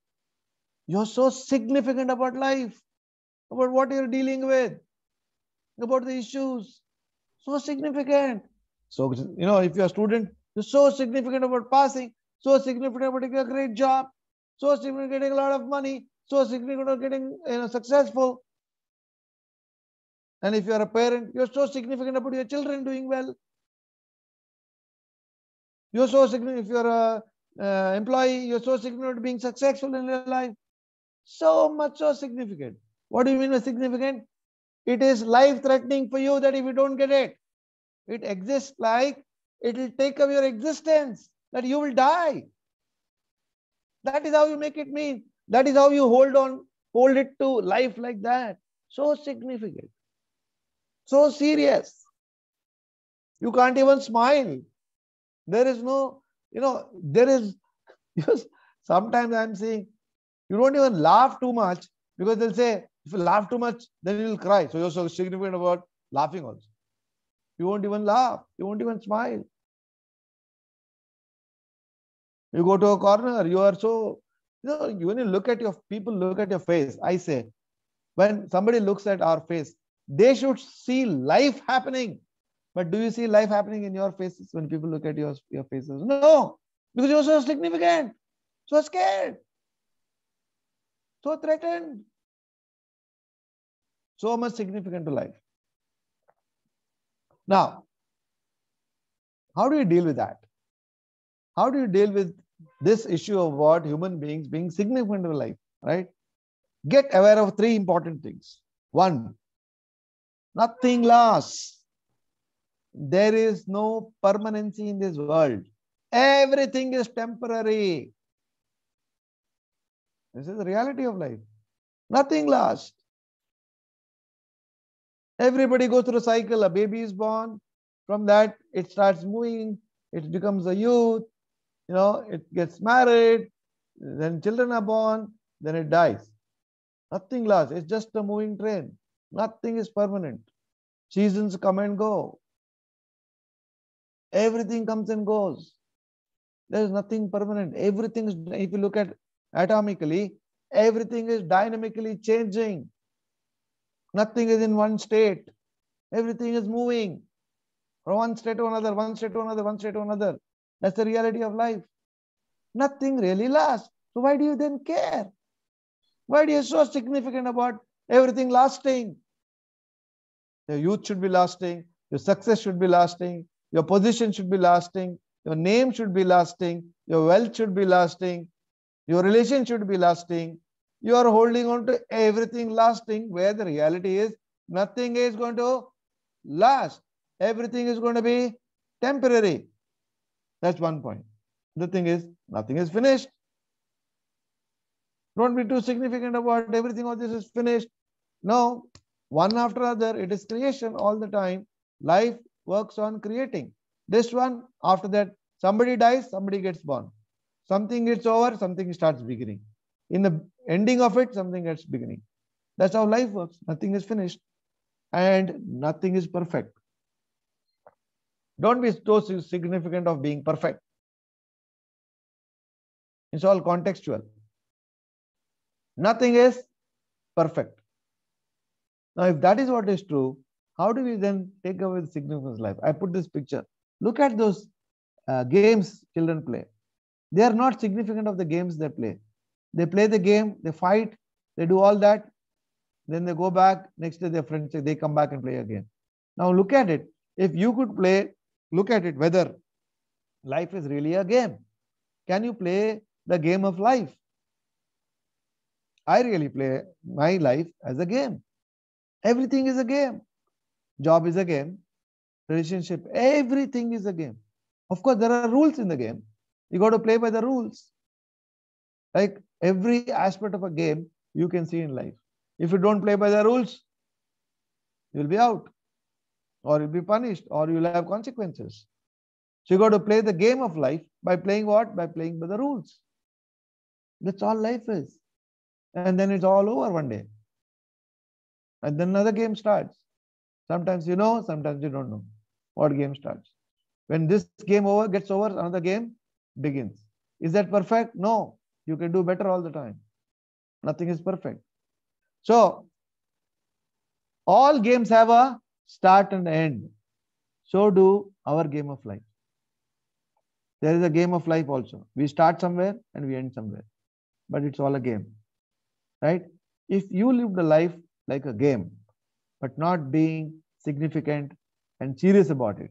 you're so significant about life, about what you're dealing with, about the issues. So significant. So, if you're a student, you're so significant about passing, so significant about getting a great job, so significant getting a lot of money, so significant about getting successful. And if you're a parent, you're so significant about your children doing well. You're so significant. If you're an employee, you're so significant about being successful in your life. So much so significant. What do you mean by significant? It is life-threatening for you that if you don't get it, it exists like it will take away your existence, that you will die. That is how you make it mean. That is how you hold it to life like that. So significant. So serious. You can't even smile. There is no, sometimes I'm saying, you don't even laugh too much because they'll say, if you laugh too much, then you'll cry. So you're so significant about laughing also. You won't even laugh. You won't even smile. You go to a corner, you are so, when you look at your face, I say, when somebody looks at our face, They should see life happening. But do you see life happening in your faces when people look at your faces? No, because you're so significant, so scared, so threatened, so much significant to life. Now, how do you deal with that? How do you deal with this issue of what human beings being significant to life, right? Get aware of three important things. One, nothing lasts. There is no permanency in this world. Everything is temporary. This is the reality of life. Nothing lasts. Everybody goes through a cycle. A baby is born. From that, it starts moving. It becomes a youth. It gets married. Then children are born. Then it dies. Nothing lasts. It's just a moving train. Nothing is permanent. Seasons come and go. Everything comes and goes. There is nothing permanent. Everything is, if you look at atomically, everything is dynamically changing. Nothing is in one state. Everything is moving from one state to another, one state to another, one state to another. That's the reality of life. Nothing really lasts. So why do you then care? Why do you so significant about everything lasting? Your youth should be lasting. Your success should be lasting. Your position should be lasting. Your name should be lasting. Your wealth should be lasting. Your relation should be lasting. You are holding on to everything lasting, where the reality is nothing is going to last. Everything is going to be temporary. That's one point. The thing is, nothing is finished. Don't be too significant about everything. All this is finished. No, one after another, it is creation all the time. Life works on creating. This one, after that, somebody dies, somebody gets born. Something gets over, something starts beginning. In the ending of it, something gets beginning. That's how life works. Nothing is finished and nothing is perfect. Don't be so significant of being perfect. It's all contextual. Nothing is perfect. Now, if that is what is true, how do we then take away the significance of life? I put this picture. Look at those games children play. They are not significant of the games they play. They play the game, they fight, they do all that. Then they go back, next day their friends say they come back and play again. Now look at it. If you could play, look at it, whether life is really a game. Can you play the game of life? I really play my life as a game. Everything is a game. Job is a game. Relationship, everything is a game. Of course, there are rules in the game. You got to play by the rules. Like every aspect of a game you can see in life. If you don't play by the rules, you'll be out, or you'll be punished, or you'll have consequences. So you got to play the game of life by playing what? By playing by the rules. That's all life is. And then it's all over one day. And then another game starts. Sometimes you know, sometimes you don't know what game starts. When this game gets over, another game begins. Is that perfect? No. You can do better all the time. Nothing is perfect. So, all games have a start and end. So do our game of life. There is a game of life also. We start somewhere and we end somewhere. But it's all a game. Right? If you live the life like a game, but not being significant and serious about it,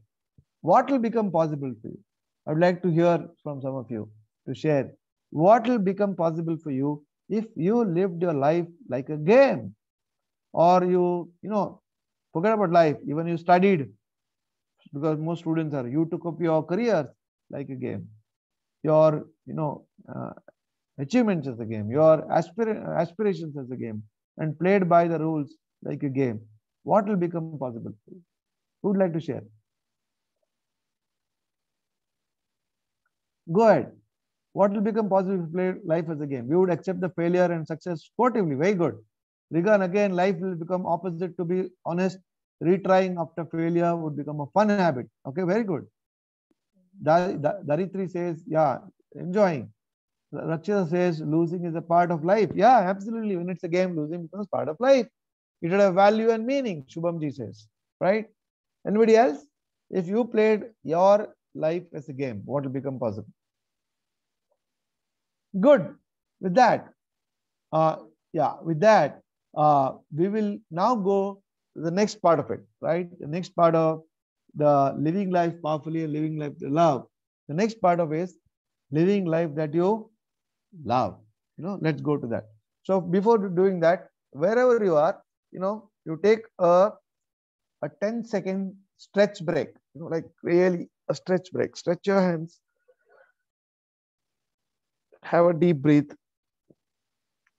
what will become possible for you? I would like to hear from some of you to share what will become possible for you if you lived your life like a game, or you forget about life. Even you studied, because most students are, you took up your career like a game, your achievements as a game, your aspirations as a game, and played by the rules like a game. What will become possible for you? Who would like to share? Go ahead. What will become possible if you play life as a game? We would accept the failure and success sportively. Very good. Again, life will become opposite, to be honest. Retrying after failure would become a fun habit. Okay, very good. Daritri says, yeah, enjoying. Rakshita says, losing is a part of life. Yeah, absolutely. When it's a game, losing becomes part of life. it would have value and meaning, Shubhamji says, right? Anybody else? If you played your life as a game, what will become possible? Good. With that, we will now go to the next part of it, right? The next part of the living life powerfully and living life to love. The next part of is living life that you love. Let's go to that. So before doing that, wherever you are, you take a 10-second stretch break, like really a stretch break. Stretch your hands, have a deep breath,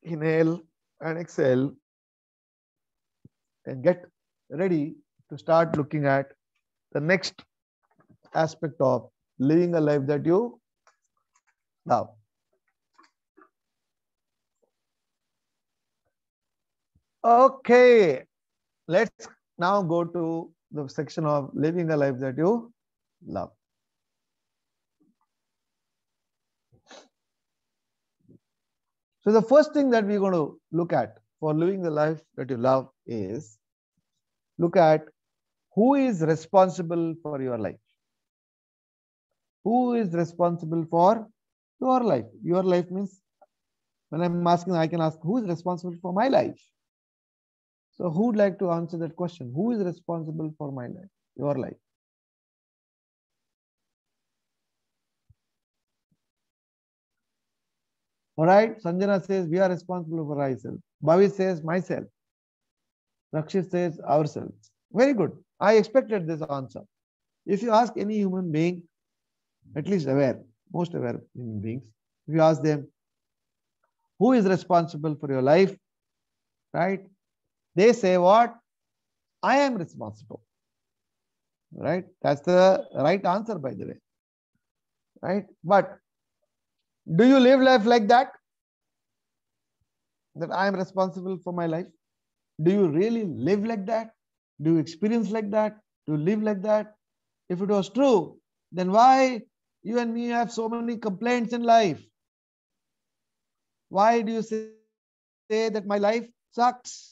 inhale and exhale, and get ready to start looking at the next aspect of living a life that you love. Okay, let's now go to the section of living a life that you love. So the first thing that we're going to look at for living the life that you love is look at who is responsible for your life. Who is responsible for your life? Your life means, when I'm asking, I can ask, who is responsible for my life? So who would like to answer that question? Who is responsible for my life, your life? All right, Sanjana says, we are responsible for ourselves. Bhavi says, myself. Rakshit says, ourselves. Very good. I expected this answer. If you ask any human being, at least aware, most aware human beings, if you ask them, who is responsible for your life, right? They say what? I am responsible. Right? That's the right answer, by the way. Right? But do you live life like that? That I am responsible for my life? Do you really live like that? Do you experience like that? Do you live like that? If it was true, then why you and me have so many complaints in life? Why do you say that my life sucks?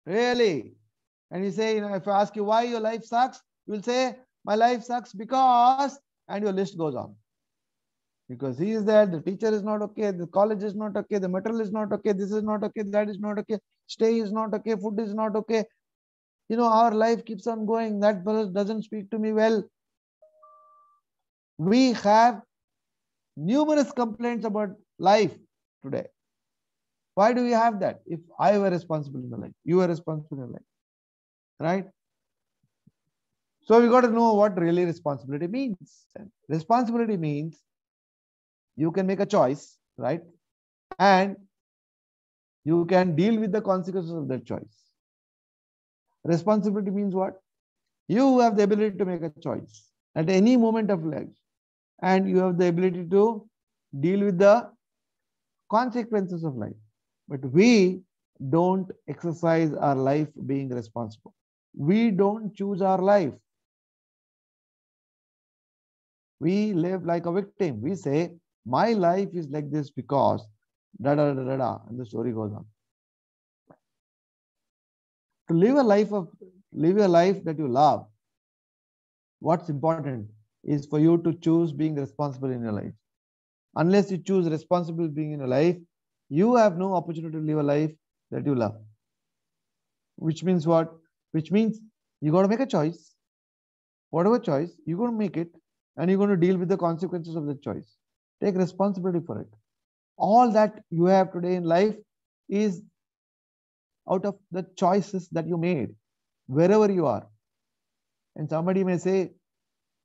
Really? And you say, if I ask you why your life sucks, you will say, my life sucks because, and your list goes on. Because he is there, the teacher is not okay, the college is not okay, the material is not okay, this is not okay, that is not okay, stay is not okay, food is not okay. Our life keeps on going. That person doesn't speak to me well. We have numerous complaints about life today. Why do we have that? If I were responsible in the life, you were responsible in life, right? So we got to know what really responsibility means. Responsibility means you can make a choice, right? And you can deal with the consequences of that choice. Responsibility means what? You have the ability to make a choice at any moment of life, and you have the ability to deal with the consequences of life. But we don't exercise our life being responsible. We don't choose our life. We live like a victim. We say, my life is like this because da da da da da, and the story goes on. To live a life that you love, what's important is for you to choose being responsible in your life. Unless you choose responsible being in your life, you have no opportunity to live a life that you love. Which means what? Which means you got to make a choice. Whatever choice, you're going to make it, and you're going to deal with the consequences of the choice. Take responsibility for it. All that you have today in life is out of the choices that you made, wherever you are. And somebody may say,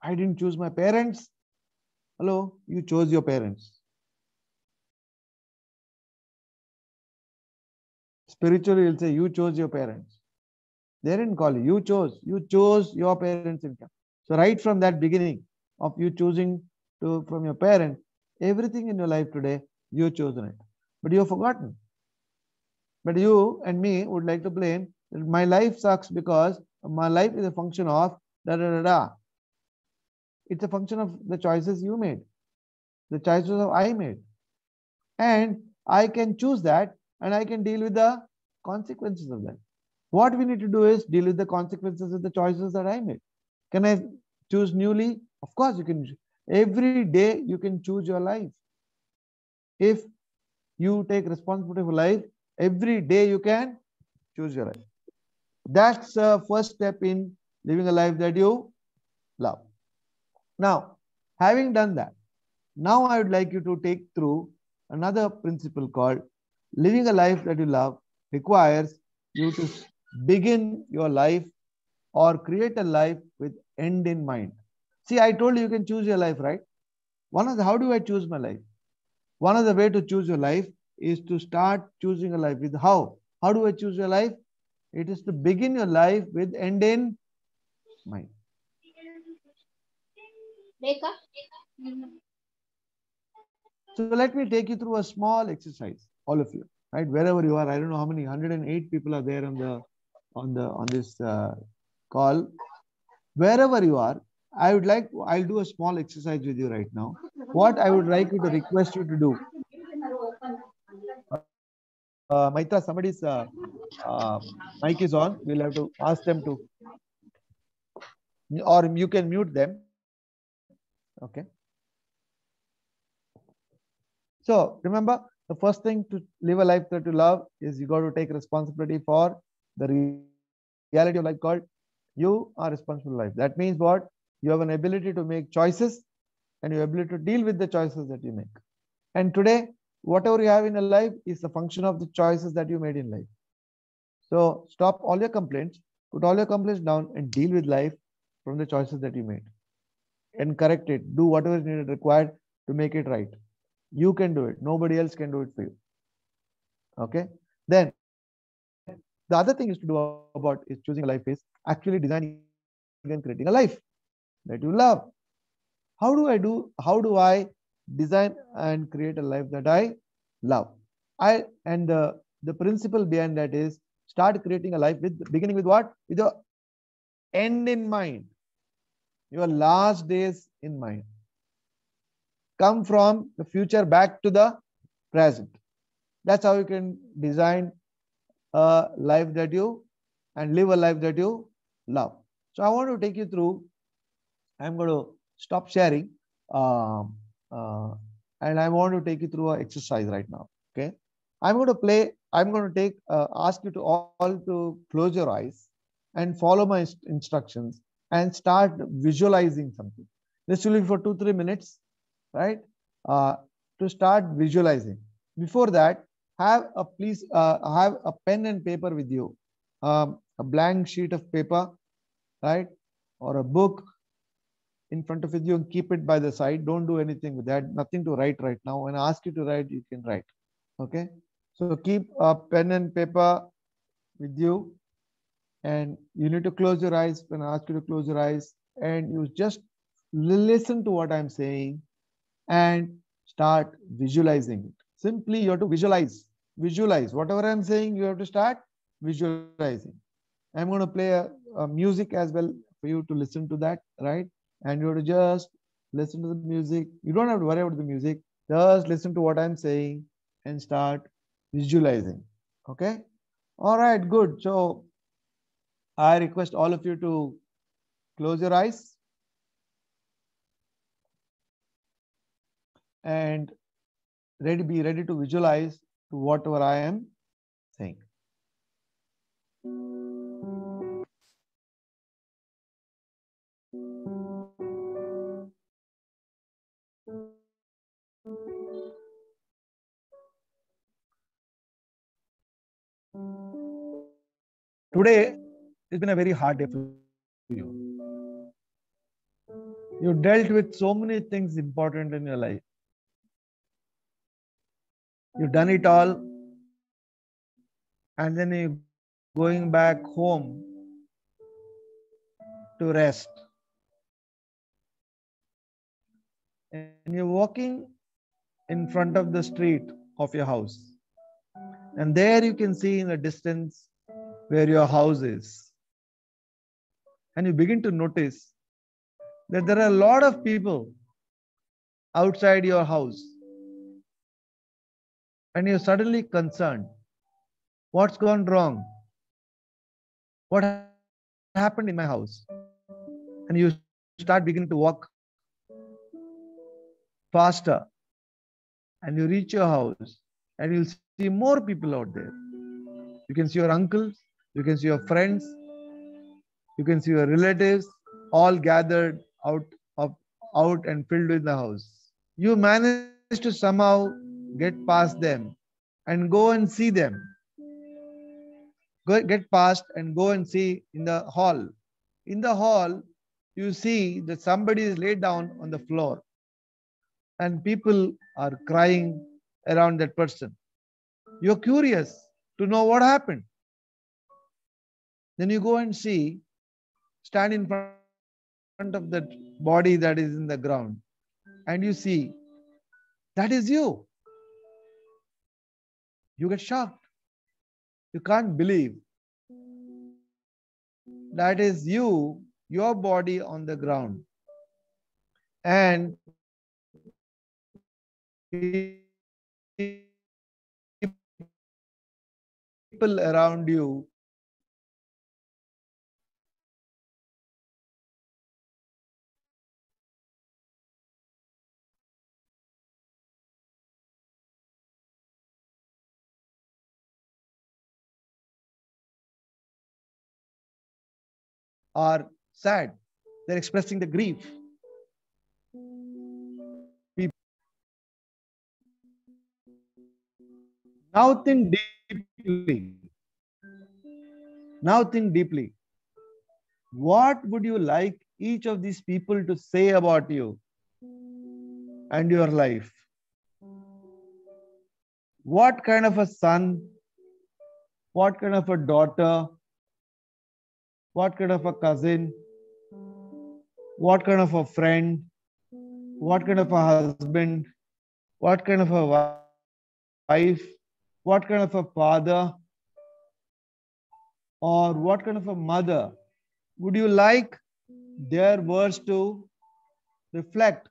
I didn't choose my parents. Hello, you chose your parents. Spiritually, you'll say, you chose your parents. They didn't call you. You chose your parents' income. So right from that beginning of you choosing from your parent, everything in your life today, you've chosen it. But you've forgotten. But you and me would like to blame that my life sucks because my life is a function of da da da da. It's a function of the choices you made, the choices I made. And I can choose that and I can deal with the consequences of that. What we need to do is deal with the consequences of the choices that I made. Can I choose newly? Of course you can. Every day you can choose your life. If you take responsibility for life, every day you can choose your life. That's the first step in living a life that you love. Now, having done that, now I would like you to take through another principle called living a life that you love requires you to begin your life or create a life with end in mind. See, I told you can choose your life, right? How do I choose my life? One of the way to choose your life is to start choosing a life with how? How do I choose your life? It is to begin your life with end in mind. So let me take you through a small exercise, all of you, right? Wherever you are, I don't know how many 108 people are there on this call. Wherever you are, I'll do a small exercise with you right now. What I would like you to request you to do. Maitra, somebody's mic is on. We'll have to ask them to, or you can mute them. Okay. So remember, the first thing to live a life that you love is you got to take responsibility for the reality of life called you are responsible for life. That means what? You have an ability to make choices and your ability to deal with the choices that you make. And today, whatever you have in your life is a function of the choices that you made in life. So stop all your complaints, put all your complaints down and deal with life from the choices that you made and correct it. Do whatever is needed required to make it right. You can do it. Nobody else can do it for you. Okay. Then the other thing is to do about is choosing a life is actually designing and creating a life that you love. How do I design and create a life that I love? The principle behind that is start creating a life beginning with what? With your end in mind, your last days in mind. Come from the future back to the present. That's how you can design a life that you and live a life that you love. So I want to take you through. I'm going to stop sharing, and I want to take you through an exercise right now. Okay, I'm going to play. I'm going to ask you to all to close your eyes and follow my instructions and start visualizing something. This will be for 2-3 minutes, right? To start visualizing. Before that, please have a pen and paper with you, a blank sheet of paper, right, or a book in front of you and keep it by the side. Don't do anything with that. Nothing to write right now. When I ask you to write, you can write. Okay. So keep a pen and paper with you, and you need to close your eyes when I ask you to close your eyes, and you just listen to what I'm saying and start visualizing it. Simply, you have to visualize. Visualize whatever I'm saying. You have to start visualizing. I'm going to play a music as well for you to listen to that, right? And you have to just listen to the music. You don't have to worry about the music. Just listen to what I'm saying and start visualizing. Okay. All right. Good. So I request all of you to close your eyes and be ready to visualize to whatever I am saying. Today it's been a very hard day for you. You dealt with so many things important in your life. You've done it all, and then you're going back home to rest. And you're walking in front of the street of your house. And there you can see in the distance where your house is. And you begin to notice that there are a lot of people outside your house. And you're suddenly concerned What's gone wrong? What happened in my house? And you start beginning to walk faster, and you reach your house, and you'll see more people out there. You can see your uncles, you can see your friends, you can see your relatives, all gathered of out and filled in the house. You manage to somehow get past them and go and see them. Get past and go and see in the hall. In the hall, you see that somebody is laid down on the floor and people are crying around that person. You're curious to know what happened. Then you go and see, stand in front of that body that is in the ground, and you see that is you. You get shocked. You can't believe that is you, your body on the ground. And people around you are sad. They're expressing the grief. Now think deeply. Now think deeply. What would you like each of these people to say about you and your life? What kind of a son? What kind of a daughter? What kind of a cousin? What kind of a friend? What kind of a husband? What kind of a wife? What kind of a father? Or what kind of a mother would you like their words to reflect?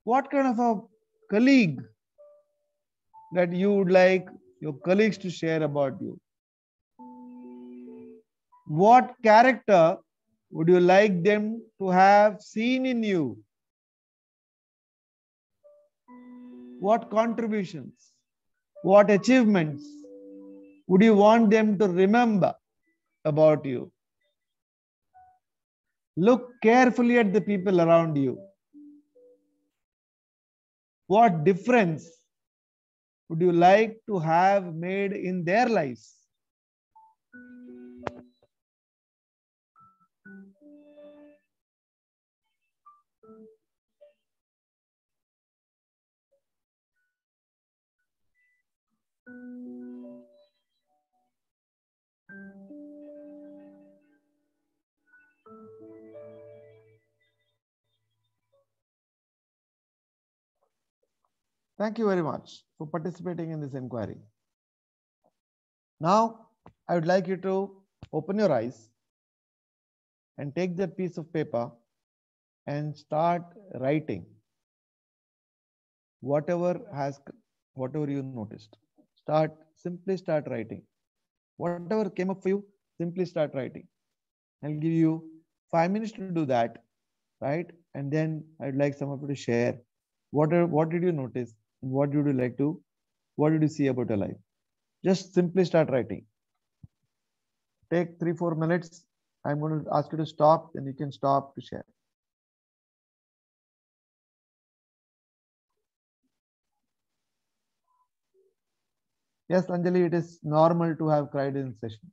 What kind of a colleague that you would like your colleagues to share about you? What character would you like them to have seen in you? What contributions, what achievements would you want them to remember about you? Look carefully at the people around you. What difference would you like to have made in their lives? Thank you very much for participating in this inquiry. Now, I would like you to open your eyes and take that piece of paper and start writing whatever you noticed. Simply start writing. Whatever came up for you, simply start writing. I'll give you 5 minutes to do that, right? And then I'd like some of you to share what did you notice? What did you see about your life? Just simply start writing. Take 3-4 minutes. I'm going to ask you to stop, then you can stop to share. Yes, Anjali, it is normal to have cried in session.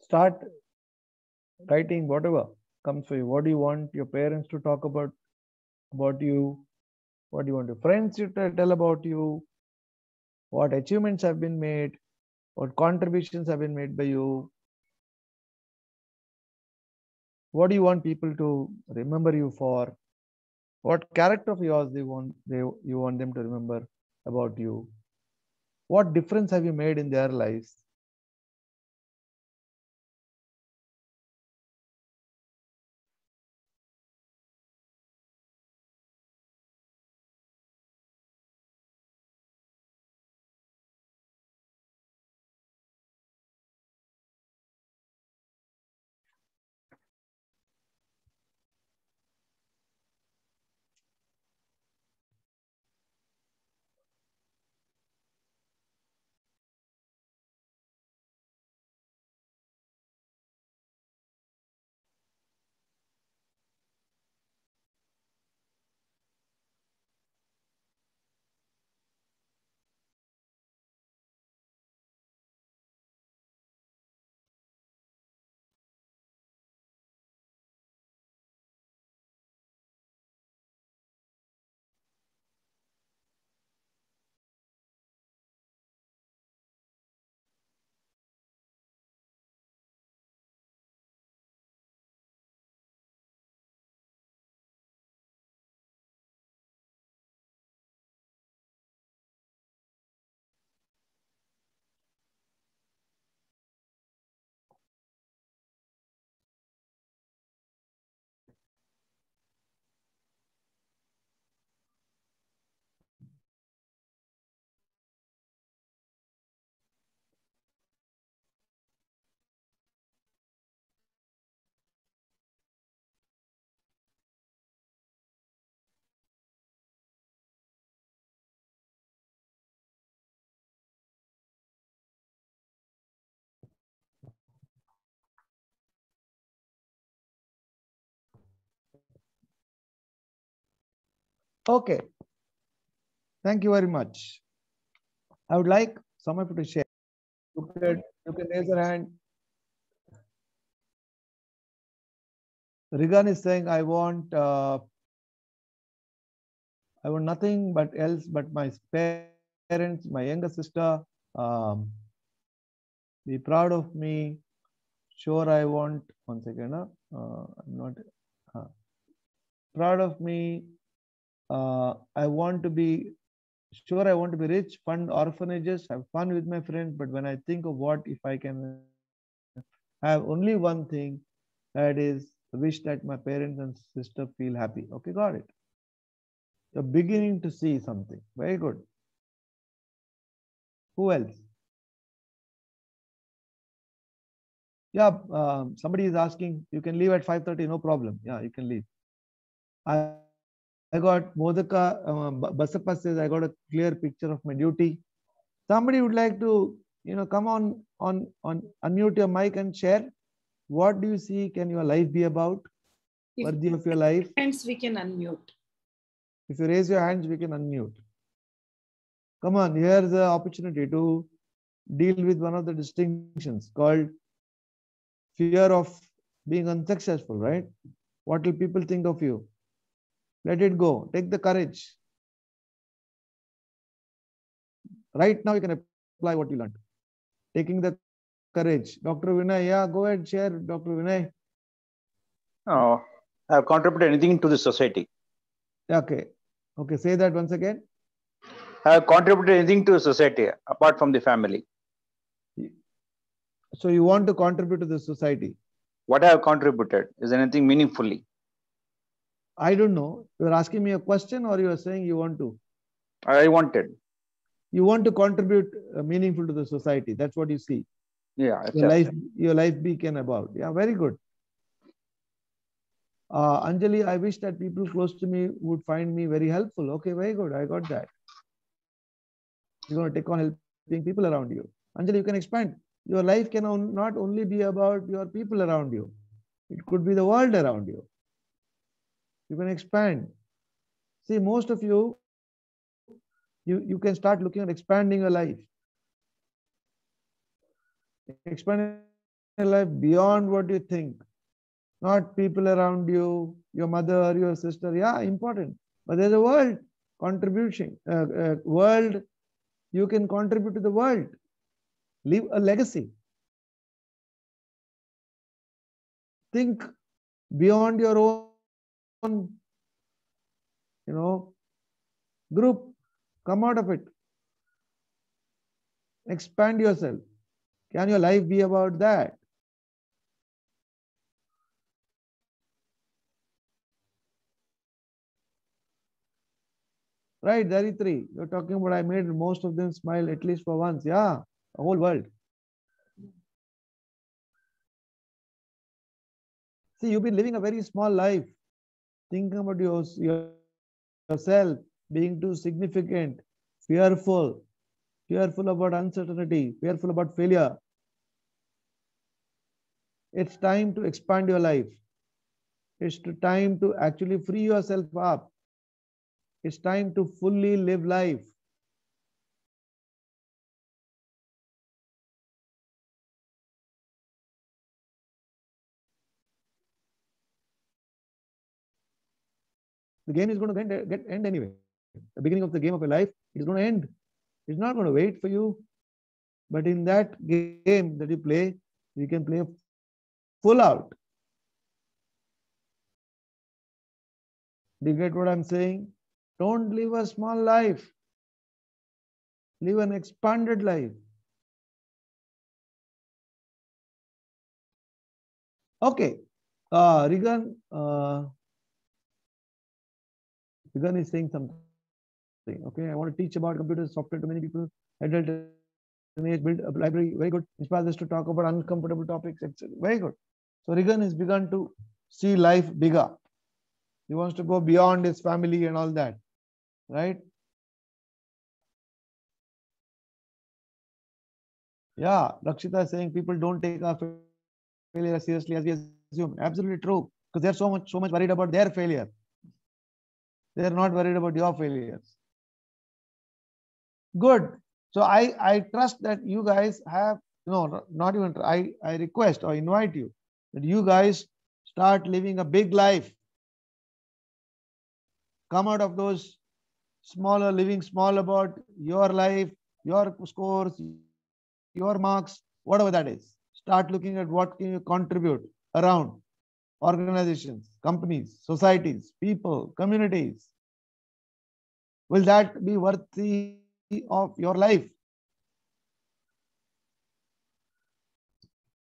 Start writing whatever comes for you. What do you want your parents to talk about you? What do you want your friends to tell about you? What achievements have been made? What contributions have been made by you? What do you want people to remember you for? What character of yours you want them to remember about you? What difference have you made in their lives? Okay. Thank you very much. I would like some of you to share. You can raise your hand. Regan is saying, I want nothing but else but my parents, my younger sister, be proud of me. Sure, I want, one second, I'm not proud of me. I want to be, sure, I want to be rich, fund orphanages, have fun with my friends. But when I think of what if I can have only one thing, that is, wish that my parents and sister feel happy. Okay, got it. You're beginning to see something. Very good. Who else? Yeah, somebody is asking, you can leave at 5:30, no problem. Yeah, you can leave. I got Modaka, Basappa says, I got a clear picture of my duty. Somebody would like to, come on, unmute your mic and share. What do you see can your life be about? Worthy of your life? Hands we can unmute. If you raise your hands, we can unmute. Come on, here's the opportunity to deal with one of the distinctions called fear of being unsuccessful, right? What will people think of you? Let it go. Take the courage. Right now, you can apply what you learned. Taking the courage. Dr. Vinay, yeah, go ahead, share, Dr. Vinay. I have contributed anything to the society. Okay. Okay, say that once again. I have contributed anything to the society apart from the family. So you want to contribute to the society? What I have contributed is anything meaningfully? I don't know. You're asking me a question or you are saying you want to? I wanted. You want to contribute meaningful to the society. That's what you see. Yeah. Your life beacon about. Yeah, very good. Anjali, I wish that people close to me would find me very helpful. Okay, very good. I got that. You're going to take on helping people around you. Anjali, you can expand. Your life can not only be about your people around you. It could be the world around you. You can expand. See, most of you, you can start looking at expanding your life. Expanding your life beyond what you think. Not people around you, your mother, your sister. Yeah, important. But there's a world contribution. World, you can contribute to the world. Leave a legacy. Think beyond your own, group. Come out of it. Expand yourself. Can your life be about that? Right, Daritri, you're talking about I made most of them smile at least for once. Yeah, the whole world. See, you've been living a very small life, thinking about yourself, being too significant, fearful about uncertainty, fearful about failure. It's time to expand your life. It's time to actually free yourself up. It's time to fully live life. The game is going to end anyway. The beginning of the game of your life is going to end. It's not going to wait for you. But in that game that you play, you can play full out. Do you get what I'm saying? Don't live a small life. Live an expanded life. Okay. Regan is saying something. Okay, I want to teach about computer software to many people. Adult teenage, build a library. Very good. Inspires us to talk about uncomfortable topics. Etc. Very good. So Regan has begun to see life bigger. He wants to go beyond his family and all that. Right? Yeah, Rakshita is saying people don't take our failure as seriously as we assume. Absolutely true. Because they're so much worried about their failure. They're not worried about your failures. Good. So I trust that you guys have, not even, I request or invite you that you guys start living a big life. Come out of those living small about your life, your scores, your marks, whatever that is. Start looking at what can you contribute around organizations, companies, societies, people, communities. Will that be worthy of your life?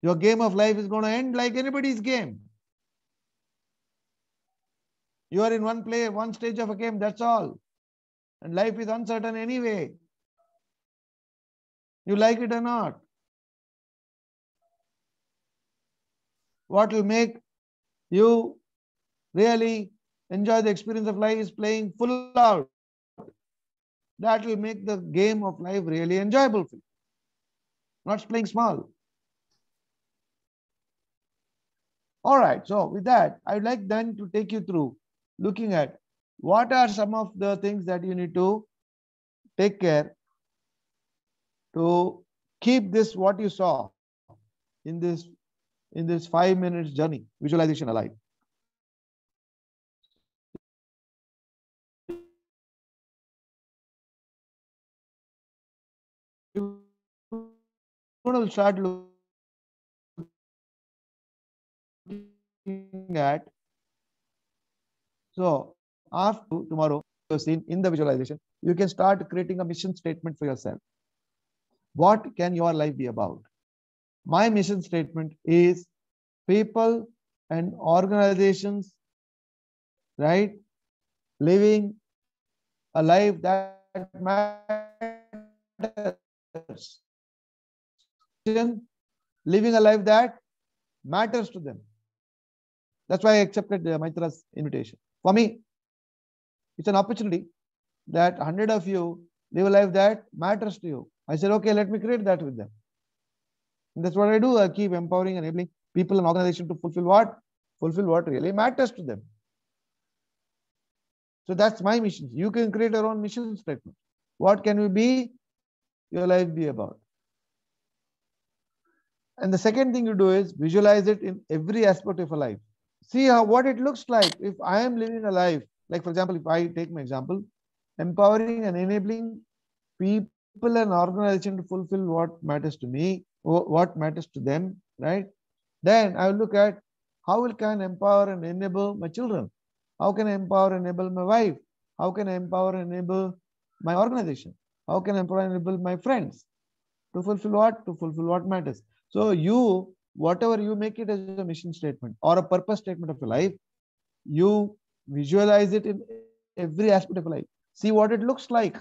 Your game of life is going to end like anybody's game. You are in one stage of a game, that's all. And life is uncertain anyway. You like it or not. What will make you really enjoy the experience of life is playing full out. That will make the game of life really enjoyable for you. Not playing small. All right. So with that, I would like then to take you through looking at what are some of the things that you need to take care to keep this what you saw in this 5 minutes journey visualization alive. You're going to start looking at, so after tomorrow you're seen in the visualization, you can start creating a mission statement for yourself. What can your life be about? My mission statement is people and organizations, right, living a life that matters. Living a life that matters to them. That's why I accepted Maitra's invitation. For me, it's an opportunity that 100 of you live a life that matters to you. I said, okay, let me create that with them. And that's what I do. I keep empowering and enabling people and organizations to fulfill what? Fulfill what really matters to them. So that's my mission. You can create your own mission statement. What can you be? Your life be about. And the second thing you do is visualize it in every aspect of your life. See what it looks like if I am living a life, like for example, if I take my example, empowering and enabling people and organization to fulfill what matters to me, what matters to them, right? Then I will look at how can I empower and enable my children? How can I empower and enable my wife? How can I empower and enable my organization? How can I empower and enable my friends? To fulfill what? To fulfill what matters. So you, whatever you make it as a mission statement or a purpose statement of your life, you visualize it in every aspect of your life. See what it looks like.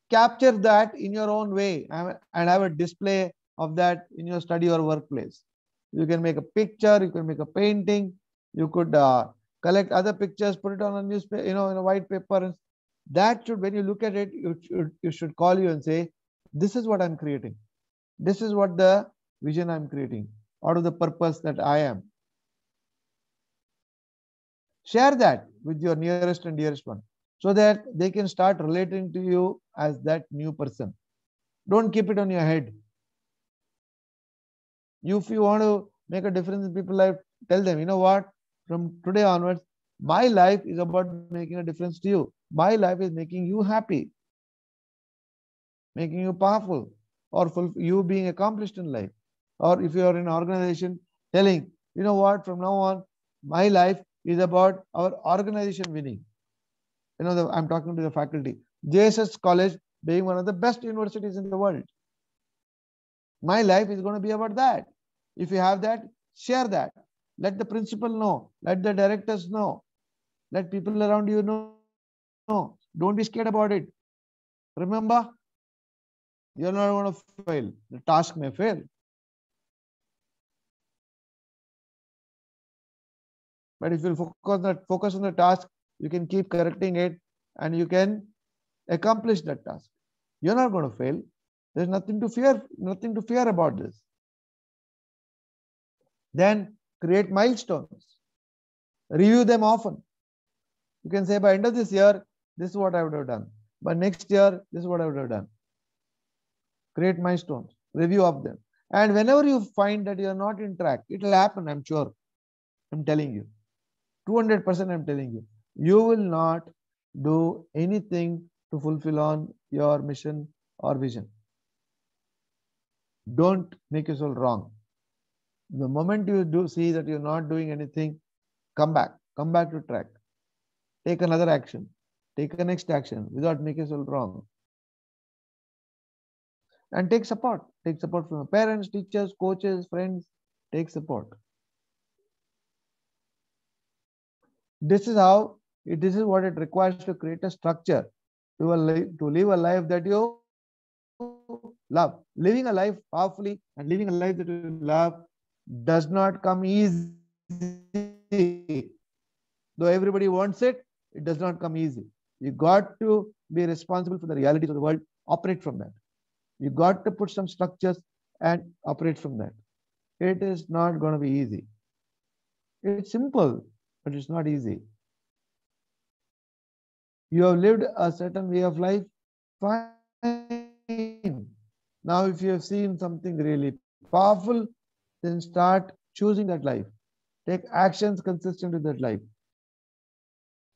Capture that in your own way and have a display of that in your study or workplace. You can make a picture, you can make a painting, you could collect other pictures, put it on a newspaper, in a white paper. And that should, when you look at it, you should call you and say, this is what I'm creating. This is what the vision I'm creating out of the purpose that I am. Share that with your nearest and dearest one so that they can start relating to you as that new person. Don't keep it on your head. If you want to make a difference in people's life, tell them, you know what, from today onwards, my life is about making a difference to you. My life is making you happy, making you powerful, or you being accomplished in life. Or if you are in an organization, telling, you know what, from now on, my life is about our organization winning. I'm talking to the faculty. JSS College being one of the best universities in the world. My life is going to be about that. If you have that, share that. Let the principal know. Let the directors know. Let people around you know. Don't be scared about it. Remember, you're not going to fail. The task may fail. But if you focus on the task, you can keep correcting it and you can accomplish that task. You're not going to fail. There's nothing to fear about this. Then create milestones. Review them often. You can say by end of this year, this is what I would have done. By next year, this is what I would have done. Create milestones. Review of them. And whenever you find that you're not in track, it will happen, I'm sure. I'm telling you. 200% I'm telling you. You will not do anything to fulfill on your mission or vision. Don't make yourself wrong. The moment you do see that you're not doing anything, come back to track. Take another action. Take a next action without making yourself wrong. And take support. Take support from your parents, teachers, coaches, friends. Take support. This is what it requires to create a structure to live a life that you love. Living a life powerfully and living a life that you love does not come easy. Though everybody wants it, it does not come easy. You got to be responsible for the realities of the world, operate from that. You got to put some structures and operate from that. It is not going to be easy. It's simple, but it's not easy. You have lived a certain way of life, fine. Now, if you have seen something really powerful, then start choosing that life. Take actions consistent with that life.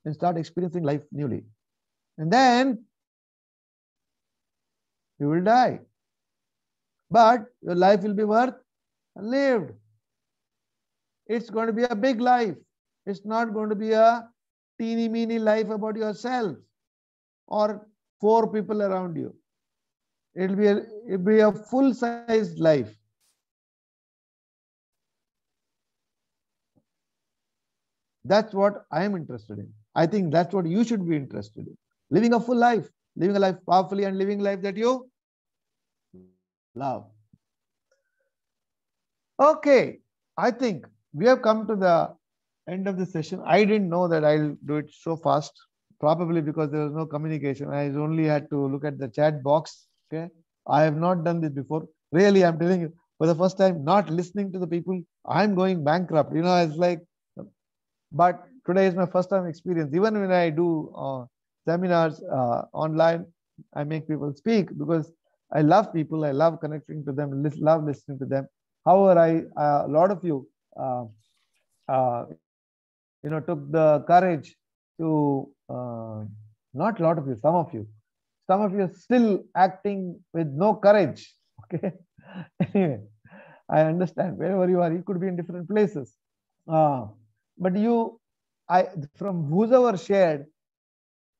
And start experiencing life newly. And then you will die. But your life will be worth lived. It's going to be a big life. It's not going to be a teeny meeny life about yourself or 4 people around you. It'll be a full-sized life. That's what I am interested in. I think that's what you should be interested in. Living a full life, living a life powerfully and living a life that you love. Okay, I think we have come to the end of the session. I didn't know that I'll do it so fast, probably because there was no communication. I only had to look at the chat box. Okay, I have not done this before. Really, I'm telling you, for the first time, not listening to the people, I'm going bankrupt. It's like, but today is my first time experience. Even when I do seminars online, I make people speak because I love people. I love connecting to them. Love listening to them. However, a lot of you, took the courage to, not a lot of you, some of you are still acting with no courage. Okay. Anyway, I understand wherever you are, you could be in different places. But from whoever shared,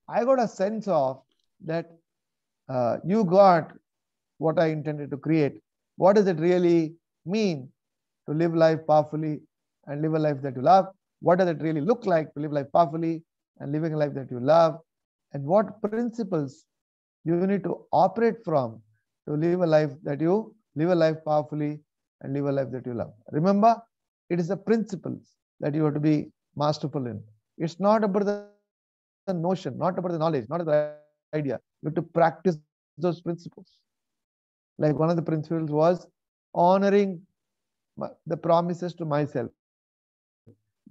I got a sense of that you got what I intended to create. What does it really mean to live life powerfully and live a life that you love? What does it really look like to live life powerfully and living a life that you love? And what principles you need to operate from to live a life powerfully and live a life that you love. Remember, it is the principles that you have to be masterful in. It's not about the notion, not about the knowledge, not about the idea. You have to practice those principles. Like one of the principles was honoring the promises to myself.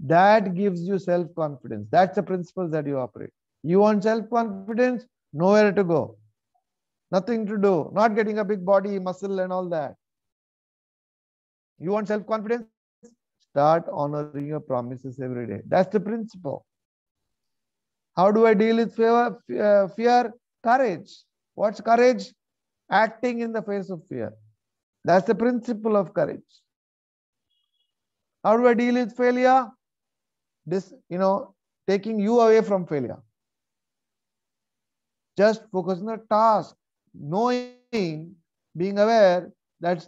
That gives you self-confidence. That's the principles that you operate. You want self-confidence? Nowhere to go. Nothing to do. Not getting a big body, muscle and all that. You want self-confidence? Start honoring your promises every day. That's the principle. How do I deal with fear? Courage. What's courage? Acting in the face of fear. That's the principle of courage. How do I deal with failure? Taking you away from failure. Just focus on the task. Knowing, being aware, that's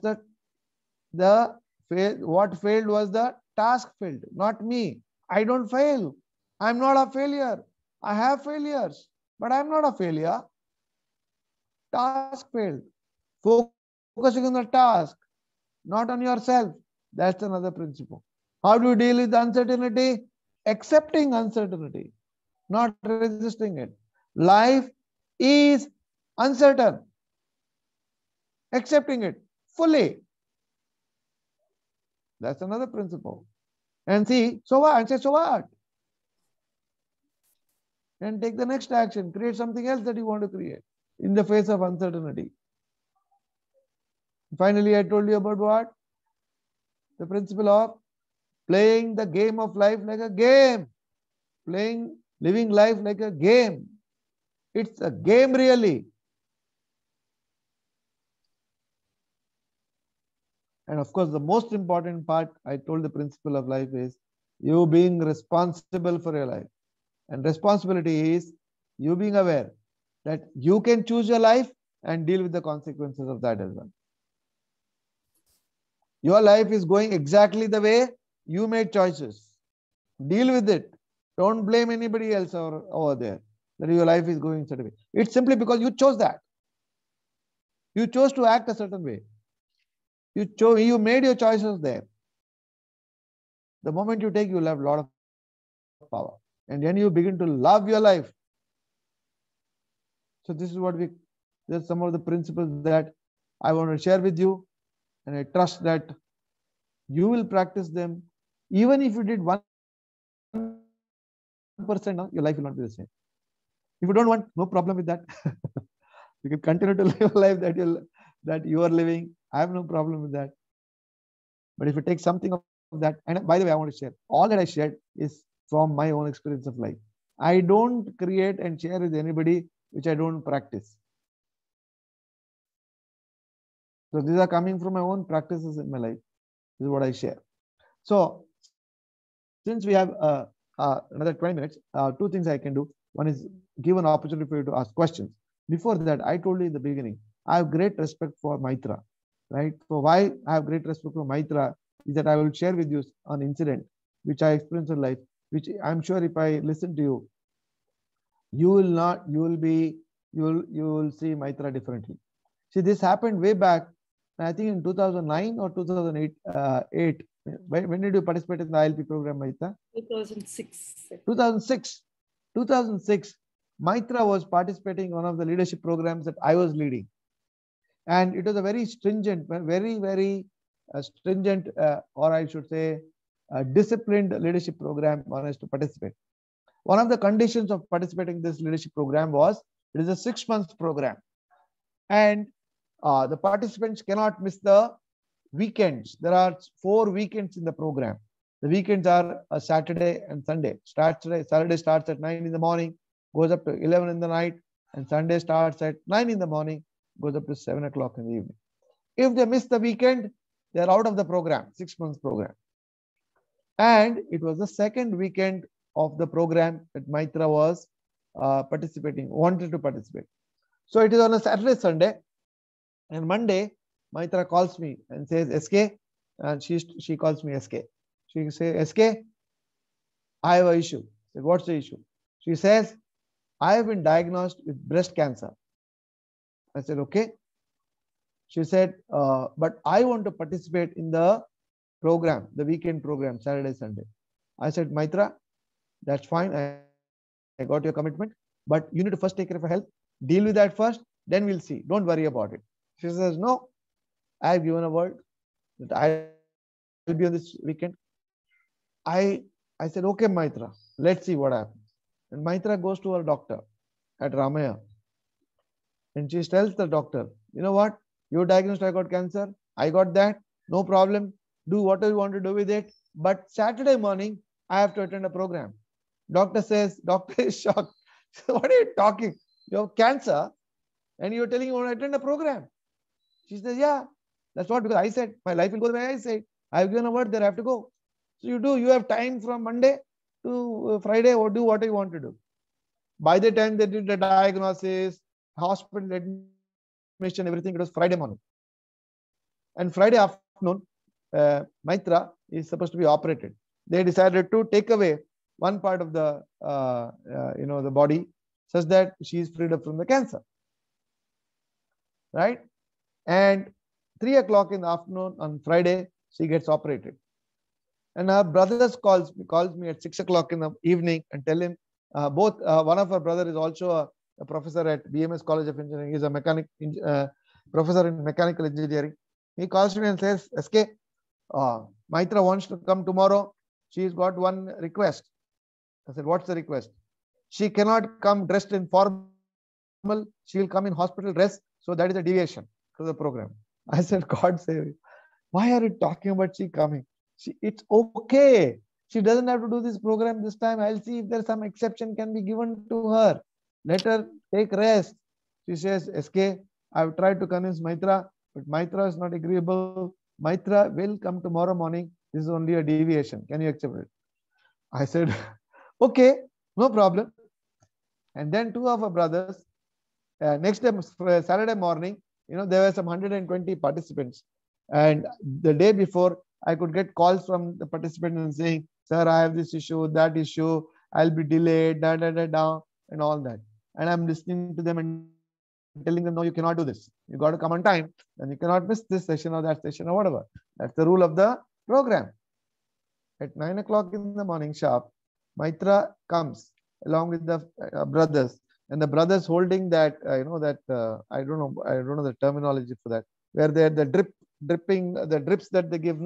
what failed was the task failed, not me. I don't fail. I'm not a failure. I have failures, but I'm not a failure. Task failed. Focusing on the task, not on yourself. That's another principle. How do you deal with uncertainty? Accepting uncertainty, not resisting it. Life is uncertain. Accepting it fully. That's another principle. And see, so what? And say, so what? And take the next action. Create something else that you want to create in the face of uncertainty. Finally, I told you about what? The principle of playing the game of life like a game. Living life like a game. It's a game really. And of course, the most important part, I told the principle of life is you being responsible for your life. And responsibility is you being aware that you can choose your life and deal with the consequences of that as well. Your life is going exactly the way you made choices. Deal with it. Don't blame anybody else over there that your life is going a certain way. It's simply because you chose that. You chose to act a certain way. You made your choices there. The moment you take, you'll have a lot of power. And then you begin to love your life. So this is there's some of the principles that I want to share with you. And I trust that you will practice them. Even if you did 1%, your life will not be the same. If you don't want, no problem with that. You can continue to live a life that you are living. I have no problem with that. But if you take something of that, and by the way, I want to share, all that I shared is from my own experience of life. I don't create and share with anybody which I don't practice. So these are coming from my own practices in my life. This is what I share. So since we have another 20 minutes, two things I can do. One is give an opportunity for you to ask questions. Before that, I told you in the beginning, I have great respect for Maitra, right? So why I have great respect for Maitra is that I will share with you an incident which I experienced in life, which I'm sure if I listen to you, you will see Maitra differently. See, this happened way back, I think in 2009 or 2008. When did you participate in the ILP program, Maitra? 2006. 2006. Maitra was participating in one of the leadership programs that I was leading. And it was a very stringent, very stringent, or I should say, disciplined leadership program on us to participate. One of the conditions of participating in this leadership program was it is a 6 month program. And the participants cannot miss the weekends. There are 4 weekends in the program. The weekends are a Saturday and Sunday. Saturday starts at 9 in the morning, goes up to 11 in the night, and Sunday starts at 9 in the morning, goes up to 7 o'clock in the evening. If they miss the weekend, they are out of the program, 6 months program. And it was the second weekend of the program that Maitra was wanted to participate. So it is on a Saturday, Sunday, and Monday, Maitra calls me and says, SK, and she calls me SK. She says, SK, I have an issue. I said, what's the issue? She says, I have been diagnosed with breast cancer. I said, okay. She said, but I want to participate in the program, the weekend program, Saturday, Sunday. I said, Maitra, that's fine. I got your commitment, but you need to first take care of your health. Deal with that first, then we'll see. Don't worry about it. She says, no, I have given a word that I will be on this weekend. I said, okay, Maitra, let's see what happens. And Maitra goes to her doctor at Ramaya. And she tells the doctor, you know what? You diagnosed I got cancer. I got that. No problem. Do whatever you want to do with it. But Saturday morning, I have to attend a program. Doctor is shocked. What are you talking? You have cancer and you're telling you want to attend a program. She says, yeah, that's what, because I said my life will go the way I said. I've given a word there, I have to go. So you have time from Monday to Friday or do what you want to do. By the time they did the diagnosis, hospital admission, everything, it was Friday morning. And Friday afternoon, Maitra is supposed to be operated. They decided to take away one part of the the body such that she is freed up from the cancer. Right? And 3 o'clock in the afternoon on Friday, she gets operated. And her brothers calls me at 6 o'clock in the evening and tell him, one of her brother is also a professor at BMS College of Engineering. He's a professor in mechanical engineering. He calls me and says, SK, Maitra wants to come tomorrow. She's got one request. I said, what's the request? She cannot come dressed in formal. She will come in hospital dress. So that is a deviation to the program. I said, God save you. Why are you talking about she coming? It's okay. She doesn't have to do this program this time. I'll see if there's some exception can be given to her. Let her take rest. She says, SK, I've tried to convince Maitra, but Maitra is not agreeable. Maitra will come tomorrow morning. This is only a deviation. Can you accept it? I said, okay, no problem. And then 2 of her brothers, next day, Saturday morning, there were some 120 participants. And the day before, I could get calls from the participants and saying, sir, I have this issue, that issue, I'll be delayed, and all that. And I'm listening to them and telling them, no, you cannot do this. You got to come on time and you cannot miss this session or that session or whatever. That's the rule of the program. At 9 o'clock in the morning sharp, Maitra comes along with the brothers, and the brothers holding that, I don't know the terminology for that, where they're the drips that they give,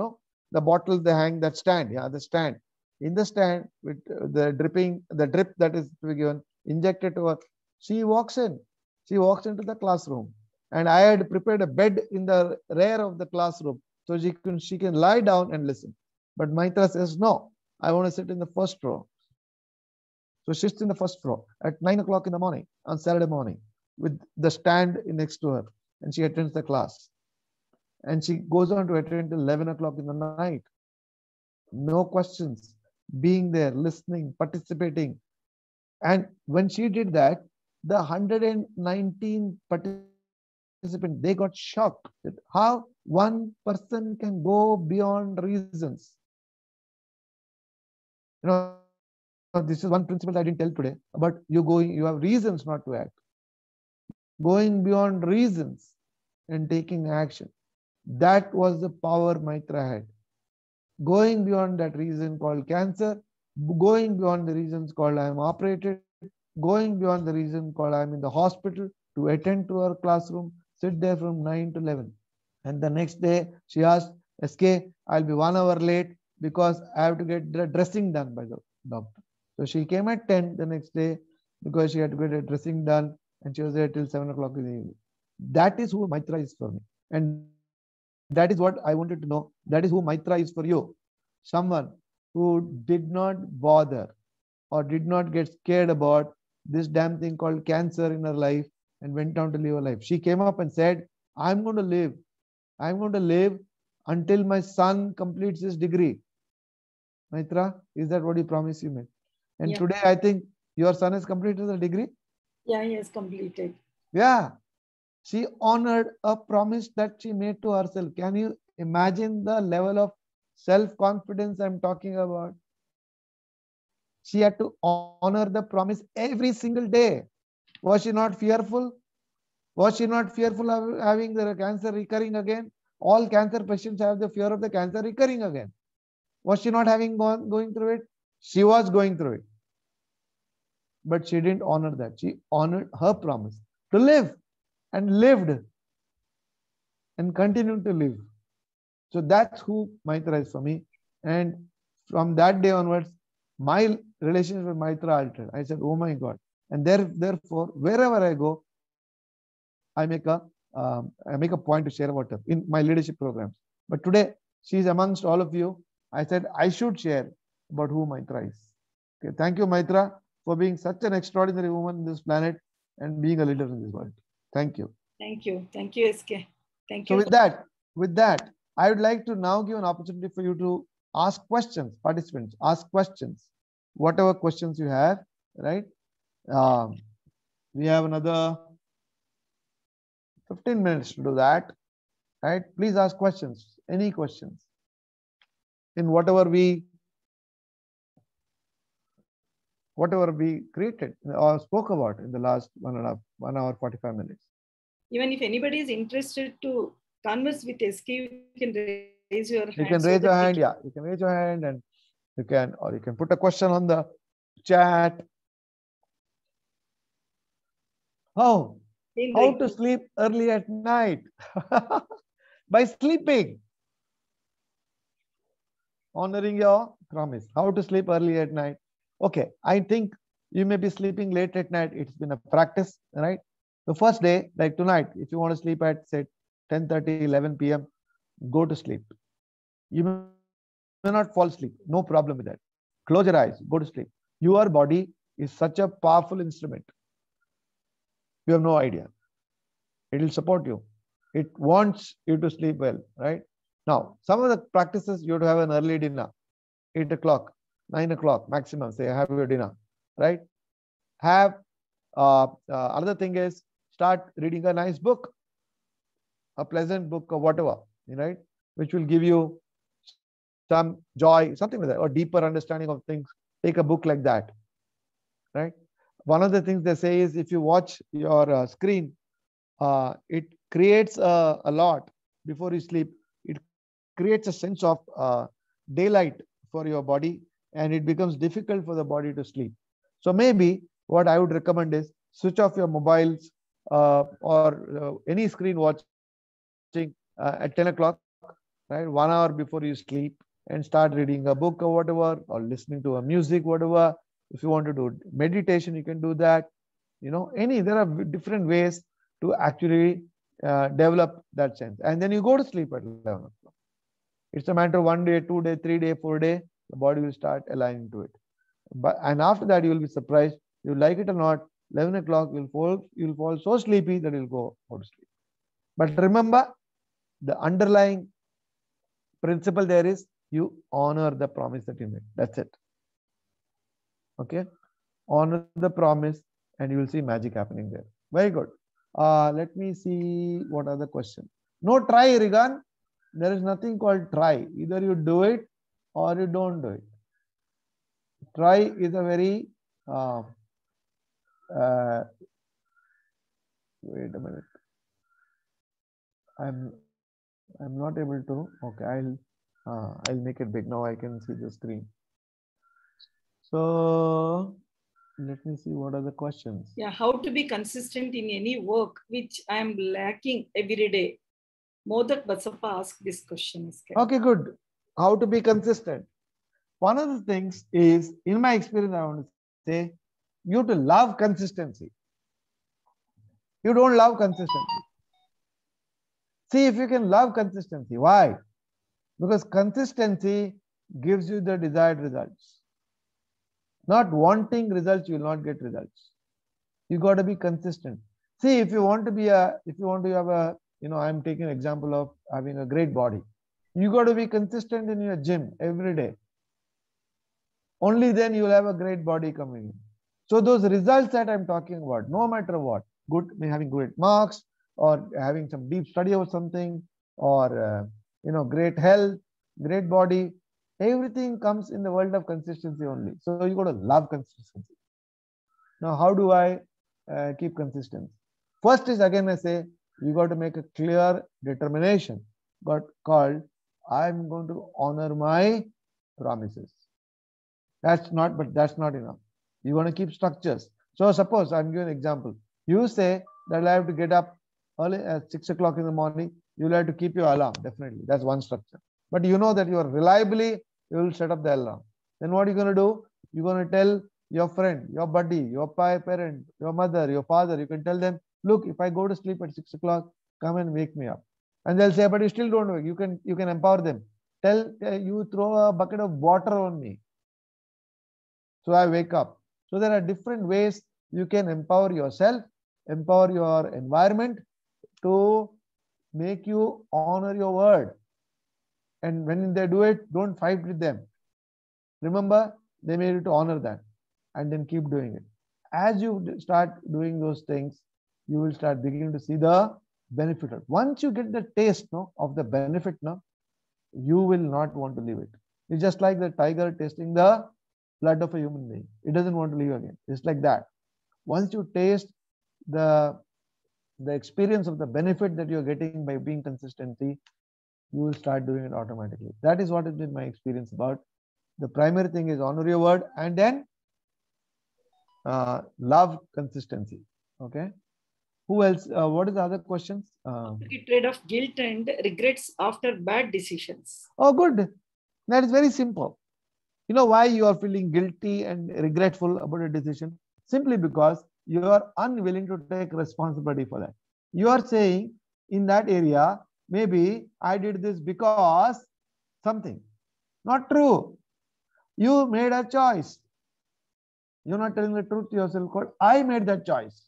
the bottles they hang, that stand, the stand. In the stand with the drip that is to be given, injected to her. She walks into the classroom, and I had prepared a bed in the rear of the classroom so she can lie down and listen. But Maitra says, no, I want to sit in the first row. So she sits in the first row at 9 o'clock in the morning on Saturday morning with the stand next to her, and she attends the class. And she goes on to attend till 11 o'clock in the night. No questions, being there, listening, participating. And when she did that, the 119 participants, they got shocked at how one person can go beyond reasons. This is one principle I didn't tell today, but you have reasons not to act. Going beyond reasons and taking action. That was the power Maitra had. Going beyond that reason called cancer, going beyond the reasons called I am operated, going beyond the reason called I am in the hospital, to attend to her classroom, sit there from 9 to 11. And the next day she asked, SK, I'll be 1 hour late because I have to get the dressing done by the doctor. So she came at 10 the next day because she had to get a dressing done, and she was there till 7 o'clock in the evening. That is who Maitra is for me. And that is what I wanted to know. That is who Maitra is for you. Someone who did not bother or did not get scared about this damn thing called cancer in her life and went on to live her life. She came up and said, I'm going to live. I'm going to live until my son completes his degree. Maitra, is that what you promised you made? And Yeah. today, I think your son has completed the degree. Yeah, he has completed. Yeah. She honored a promise that she made to herself. Can you imagine the level of self-confidence I'm talking about? She had to honor the promise every single day. Was she not fearful? Was she not fearful of having the cancer recurring again? All cancer patients have the fear of the cancer recurring again. Was she not having going through it? She was going through it. But she didn't honor that. She honored her promise to live and lived and continued to live. So that's who Maitra is for me. And from that day onwards, my relationship with Maitra altered. I said, oh my God. And therefore, wherever I go, I make a point to share about her in my leadership programs. But today, she's amongst all of you. I said I should share about who Maitra is. Okay, thank you, Maitra, for being such an extraordinary woman in this planet and being a leader in this world. Thank you. Thank you. Thank you, SK. Thank So you. with that, I would like to now give an opportunity for you to ask questions, participants, ask questions, whatever questions you have, right? We have another 15 minutes to do that, right? Please ask questions, any questions in whatever we created or spoke about in the last 1 hour, 45 minutes. Even if anybody is interested to converse with SK, you can raise your hand. You can raise your hand, yeah. You can raise your hand and you can put a question on the chat. How to sleep early at night? By sleeping. Honoring your promise. How to sleep early at night? Okay, I think you may be sleeping late at night. It's been a practice, right? The first day, like tonight, if you want to sleep at, say, 10:30, 11 p.m., go to sleep. You may not fall asleep. No problem with that. Close your eyes. Go to sleep. Your body is such a powerful instrument. You have no idea. It will support you. It wants you to sleep well, right? Now, some of the practices, you have to have an early dinner, 8 o'clock, 9 o'clock maximum, say, have your dinner, right? Have, another thing is, start reading a nice book, a pleasant book or whatever, right? Which will give you some joy, something like that, or deeper understanding of things. Take a book like that, right? One of the things they say is if you watch your screen, it creates a lot before you sleep. It creates a sense of daylight for your body, and it becomes difficult for the body to sleep. So maybe what I would recommend is switch off your mobiles or any screen watching at 10 o'clock, right? 1 hour before you sleep, and start reading a book or whatever, or listening to a music, whatever. If you want to do meditation, you can do that. You know, there are different ways to actually develop that sense. And then you go to sleep at 11 o'clock. It's a matter of 1 day, 2 day, 3 day, 4 day, the body will start aligning to it. And after that, you will be surprised. You like it or not, 11 o'clock, you'll fall so sleepy that you'll go to sleep. But remember, the underlying principle there is you honor the promise that you made. That's it. Okay? Honor the promise and you will see magic happening there. Very good. Let me see what are the questions. No try, Rigan. There is nothing called try. Either you do it or you don't do it. Try is a very wait a minute. I'm not able to. Okay, I'll make it big. Now I can see the screen. So let me see what are the questions. Yeah, how to be consistent in any work which I am lacking every day. Modak Basappa asked this question. Okay, good. How to be consistent. One of the things is, in my experience, I want to say, you have to love consistency. You don't love consistency. See if you can love consistency. Why? Because consistency gives you the desired results. Not wanting results, you will not get results. You got to be consistent. See, if you want to have a, I'm taking an example of having a great body. You got to be consistent in your gym every day. Only then you will have a great body coming in. So those results that I'm talking about, no matter what, good, having great marks, or having some deep study of something, or great health, great body, everything comes in the world of consistency only. So you got to love consistency. Now, how do I keep consistency? First is, again I say, you got to make a clear determination, but called, I'm going to honor my promises. That's not enough. You want to keep structures. So suppose I'm giving an example. You say that I have to get up early at 6 o'clock in the morning. You'll have to keep your alarm. Definitely. That's one structure. But you know that you are reliably, you will set up the alarm. Then what are you going to do? You're going to tell your friend, your buddy, your parent, your mother, your father. You can tell them, look, if I go to sleep at 6 o'clock, come and wake me up. And they'll say, but you still don't wake. You can empower them. Tell you throw a bucket of water on me, so I wake up. So there are different ways you can empower yourself, empower your environment to make you honor your word. And when they do it, don't fight with them. Remember, they made you to honor that, and then keep doing it. As you start doing those things, you will start beginning to see the benefit. Once you get the taste of the benefit, you will not want to leave it. It's just like the tiger tasting the blood of a human being. It doesn't want to leave again. It's like that. Once you taste the experience of the benefit that you're getting by being consistency, you will start doing it automatically. That is what has been my experience about. The primary thing is honor your word, and then love consistency. Okay. Who else? What is the other questions? Get rid of guilt and regrets after bad decisions. Oh, good. That is very simple. You know why you are feeling guilty and regretful about a decision? Simply because you are unwilling to take responsibility for that. You are saying in that area, maybe I did this because something. Not true. You made a choice. You're not telling the truth to yourself. I made that choice.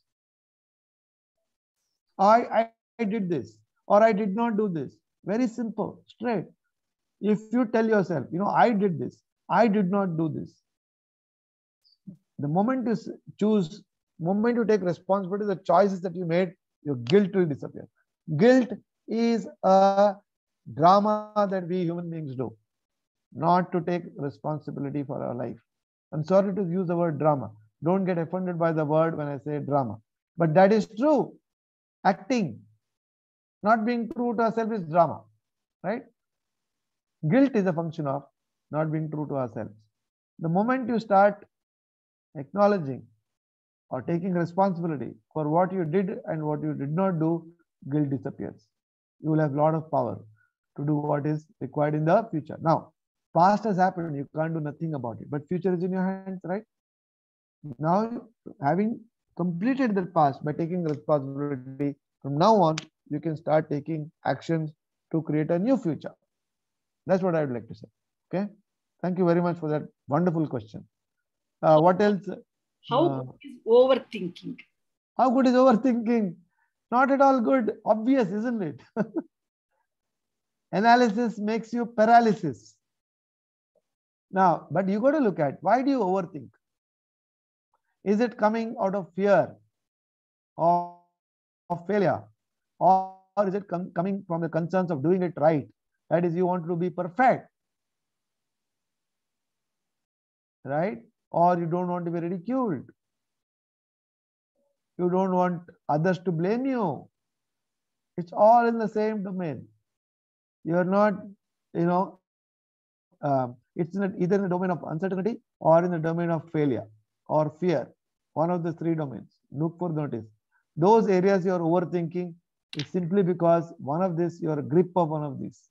I did this, or I did not do this. Very simple, straight. If you tell yourself, I did this, I did not do this. The moment you choose, moment you take responsibility for the choices that you made, your guilt will disappear. Guilt is a drama that we human beings do, not to take responsibility for our life. I'm sorry to use the word drama. Don't get offended by the word when I say drama. But that is true. Acting, not being true to ourselves is drama, right? Guilt is a function of not being true to ourselves. The moment you start acknowledging or taking responsibility for what you did and what you did not do, guilt disappears. You will have a lot of power to do what is required in the future. Now, past has happened, you can't do nothing about it, but future is in your hands, right? Now, having completed the past by taking responsibility, from now on, you can start taking actions to create a new future. That's what I would like to say. Okay. Thank you very much for that wonderful question. What else? How good is overthinking? How good is overthinking? Not at all good. Obvious, isn't it? Analysis makes you paralysis. Now, but you got to look at, why do you overthink? Is it coming out of fear of failure, or is it coming from the concerns of doing it right? That is, you want to be perfect, right? Or you don't want to be ridiculed. You don't want others to blame you. It's all in the same domain. You're not, it's either in the domain of uncertainty or in the domain of failure or fear. One of the three domains. Look for notice. Those areas you're overthinking is simply because one of this, you're a grip of one of these.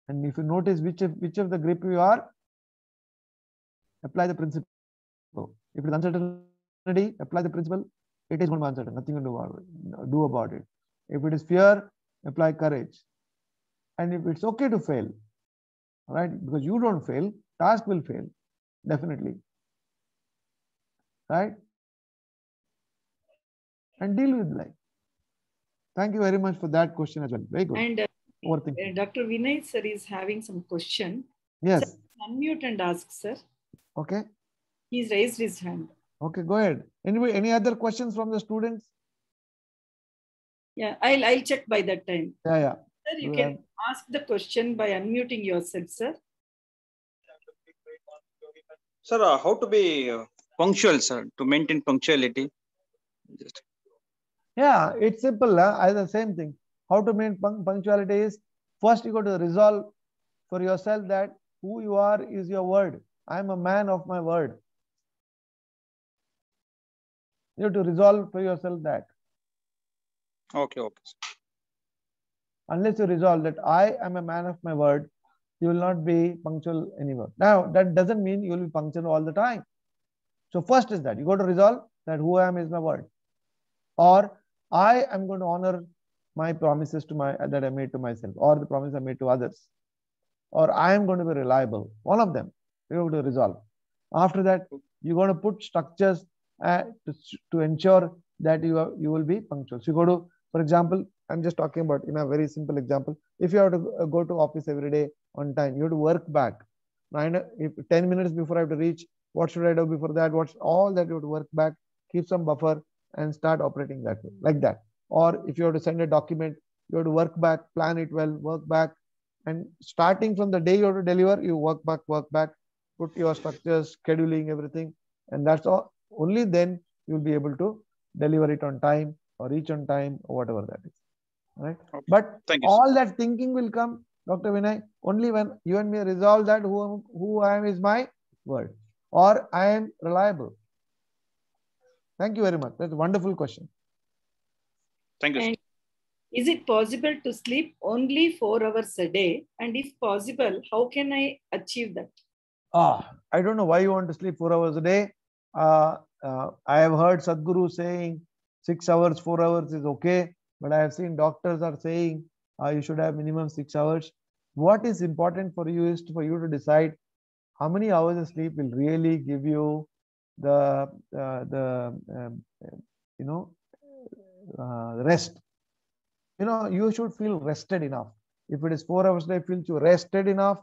And if you notice which of the grip you are, apply the principle. If it's uncertainty, apply the principle. It is going to be uncertain. Nothing to do about it. If it is fear, apply courage. And if it's okay to fail, right? Because you don't fail, task will fail, definitely, right? And deal with life. Thank you very much for that question as well. Very good. And Overthinking. Dr. Vinay sir is having some question. Yes. Sir, unmute and ask, sir. Okay. He's raised his hand. Okay, go ahead. Anyway, any other questions from the students? Yeah, I'll check by that time. Yeah. Sir, you can ask the question by unmuting yourself, sir. Sir, how to be punctual, sir, to maintain punctuality? Yeah, it's simple. As the same thing. How to maintain punctuality is, first you got to resolve for yourself that who you are is your word. I'm a man of my word. You have to resolve for yourself that. Okay. Unless you resolve that I am a man of my word, you will not be punctual anywhere. Now, that doesn't mean you will be punctual all the time. So first is that you got to resolve that who I am is my word. Or I am going to honor my promises that I made to myself, or the promise I made to others. Or I am going to be reliable. One of them you have to resolve. After that, you're going to put structures to ensure that you will be punctual. So you go to, for example, I'm just talking about in a very simple example. If you have to go to office every day on time, you have to work back. If 10 minutes before I have to reach, what should I do before that? What's all that you have to work back, keep some buffer and start operating that way, like that. Or if you have to send a document, you have to work back, plan it well, work back. And starting from the day you have to deliver, you work back, put your structures, scheduling, everything. And that's all. Only then you'll be able to deliver it on time or reach on time or whatever that is. Right? Okay. But all that thinking will come, Dr. Vinay, only when you and me resolve that who I am is my word, or I am reliable. Thank you very much. That's a wonderful question. Thank you. And is it possible to sleep only 4 hours a day? And if possible, how can I achieve that? I don't know why you want to sleep 4 hours a day. I have heard Sadhguru saying 6 hours, 4 hours is okay. But I have seen doctors are saying you should have minimum 6 hours. What is important for you is for you to decide how many hours of sleep will really give you the rest. You should feel rested enough. If it is 4 hours a day, feel you rested enough,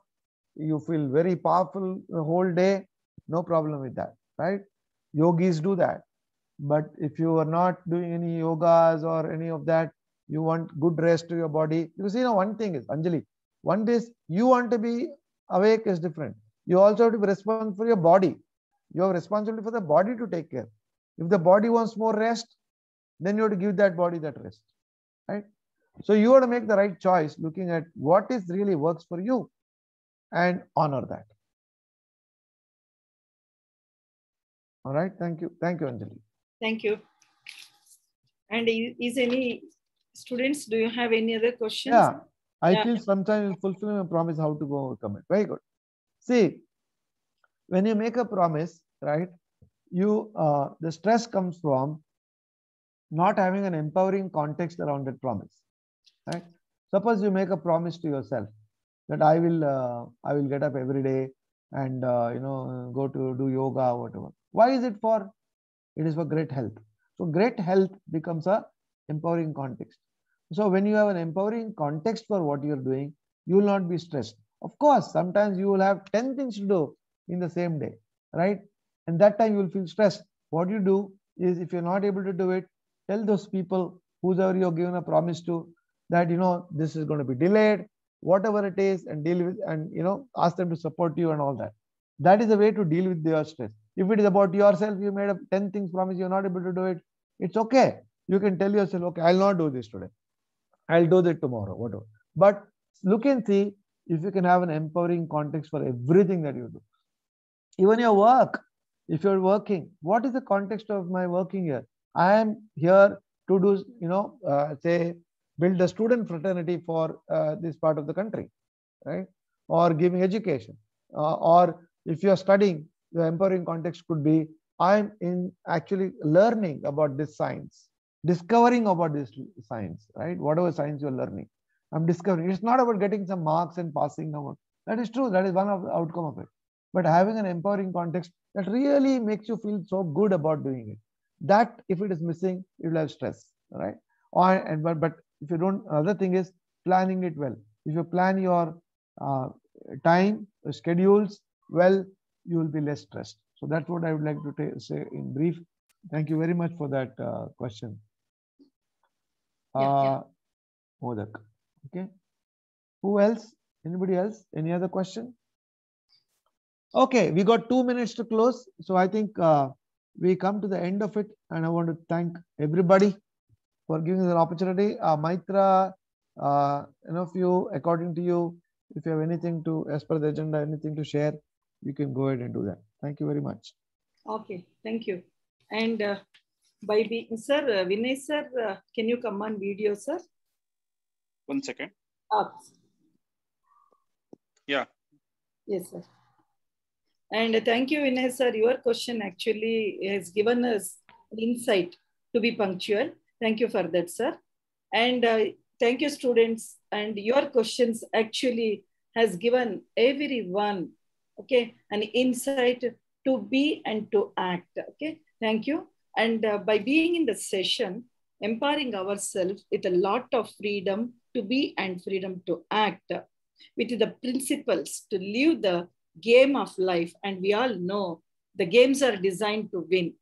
you feel very powerful the whole day, no problem with that, right? Yogis do that. But if you are not doing any yogas or any of that, you want good rest to your body. Because one thing is, Anjali, one is you want to be awake is different. You also have to be responsible for your body. You have responsibility for the body to take care. If the body wants more rest, then you have to give that body that rest, right? So you have to make the right choice, looking at what is really works for you and honor that. All right. Thank you. Thank you, Anjali. Thank you. And is any students, do you have any other questions? Yeah. I feel sometimes fulfilling a promise, how to go overcome it. Very good. See, when you make a promise, right, the stress comes from not having an empowering context around that promise, right? Suppose you make a promise to yourself that I will get up every day and go to do yoga or whatever. Why is it for? It is for great health. So great health becomes a empowering context. So when you have an empowering context for what you're doing, you will not be stressed. Of course, sometimes you will have 10 things to do in the same day, right? And that time you will feel stressed. What you do is, if you're not able to do it, tell those people whoever you're given a promise to that, this is going to be delayed, whatever it is, and deal with, and ask them to support you and all that. That is the way to deal with your stress. If it is about yourself, you made up 10 things promise, you're not able to do it, it's okay. You can tell yourself, okay, I'll not do this today, I'll do that tomorrow, whatever. But look and see if you can have an empowering context for everything that you do. Even your work, if you're working, what is the context of my working here? I am here to do, say, build a student fraternity for this part of the country, right? Or giving education. Or if you're studying, the empowering context could be, I'm in actually learning about this science. discovering about this science, right? Whatever science you're learning, I'm discovering. It's not about getting some marks and passing number. That is true. That is one of the outcome of it. But having an empowering context that really makes you feel so good about doing it. That if it is missing, you will have stress, right? But if you don't, another thing is planning it well. If you plan your time, schedules well, you will be less stressed. So that's what I would like to say in brief. Thank you very much for that question. Modak. Okay. Who else? Anybody else? Any other question? Okay, we got 2 minutes to close. So I think we come to the end of it, and I want to thank everybody for giving us an opportunity. Maitra, if you, according to you, if you have anything to, as per the agenda, anything to share, you can go ahead and do that. Thank you very much. Okay, thank you. And sir, Vinay sir, can you come on video, sir? 1 second. Yeah. Yes, sir. And thank you, Vinay sir. Your question actually has given us insight to be punctual. Thank you for that, sir. And thank you, students. And your questions actually has given everyone, okay, an insight to be and to act. Okay, thank you. And by being in the session, empowering ourselves with a lot of freedom to be and freedom to act, with the principles to live the game of life. And we all know the games are designed to win.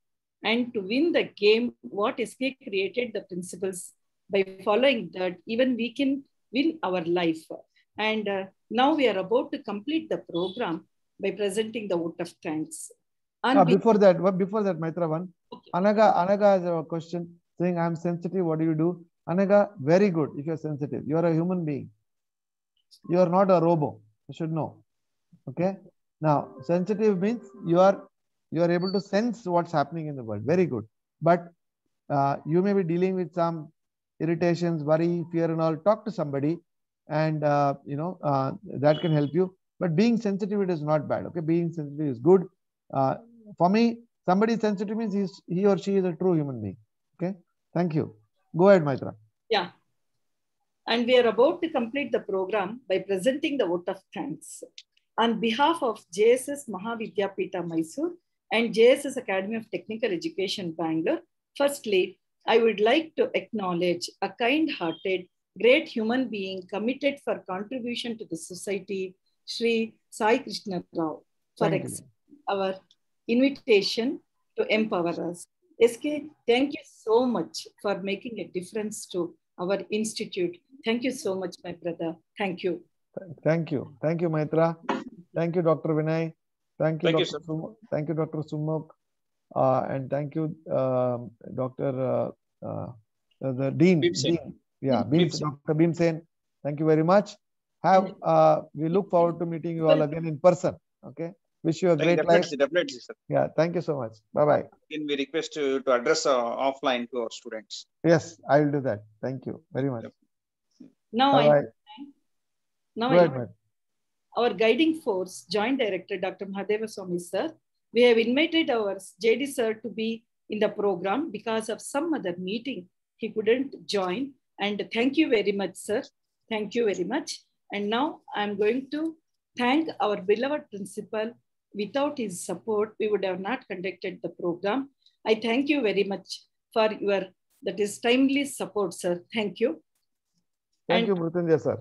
And to win the game, what SK created the principles. By following that, even we can win our life. And now we are about to complete the program by presenting the vote of thanks. Before that, Maitra, one. Okay. Anaga has a question saying, I'm sensitive. What do you do? Anaga, very good. If you're sensitive, you're a human being. You are not a robot. You should know. Okay. Now, sensitive means you are able to sense what's happening in the world. Very good. But you may be dealing with some irritations, worry, fear, and all. Talk to somebody, and that can help you. But being sensitive, it is not bad. Okay, being sensitive is good. For me, somebody sensitive means he or she is a true human being. Okay. Thank you. Go ahead, Maitra. Yeah. And we are about to complete the program by presenting the vote of thanks. On behalf of JSS Mahavidyapita Mysore and JSS Academy of Technical Education Bangalore, firstly, I would like to acknowledge a kind-hearted, great human being committed for contribution to the society, Shri Sai Krishna Rao, for our invitation to empower us. SK, thank you so much for making a difference to our institute. Thank you so much, my brother. Thank you. Thank you. Thank you, Maitra. Thank you, Dr. Vinay. Thank you, thank you, Dr. Sumukh. And thank you, Dr. The Dean. Yeah, Dr. Bhimsen. Thank you very much. We look forward to meeting you all again in person. Okay. Wish you a great life. Definitely, sir. Yeah, thank you so much. Bye-bye. We request you to address offline to our students. Yes, I will do that. Thank you very much. Now, our guiding force, Joint Director, Dr. Mahadeva Swami, sir. We have invited our JD sir to be in the program because of some other meeting. He couldn't join. And thank you very much, sir. Thank you very much. And now I'm going to thank our beloved principal. Without his support, we would have not conducted the program. I thank you very much for your timely support, sir. Thank you. Thank you, Mrutyunjay, sir.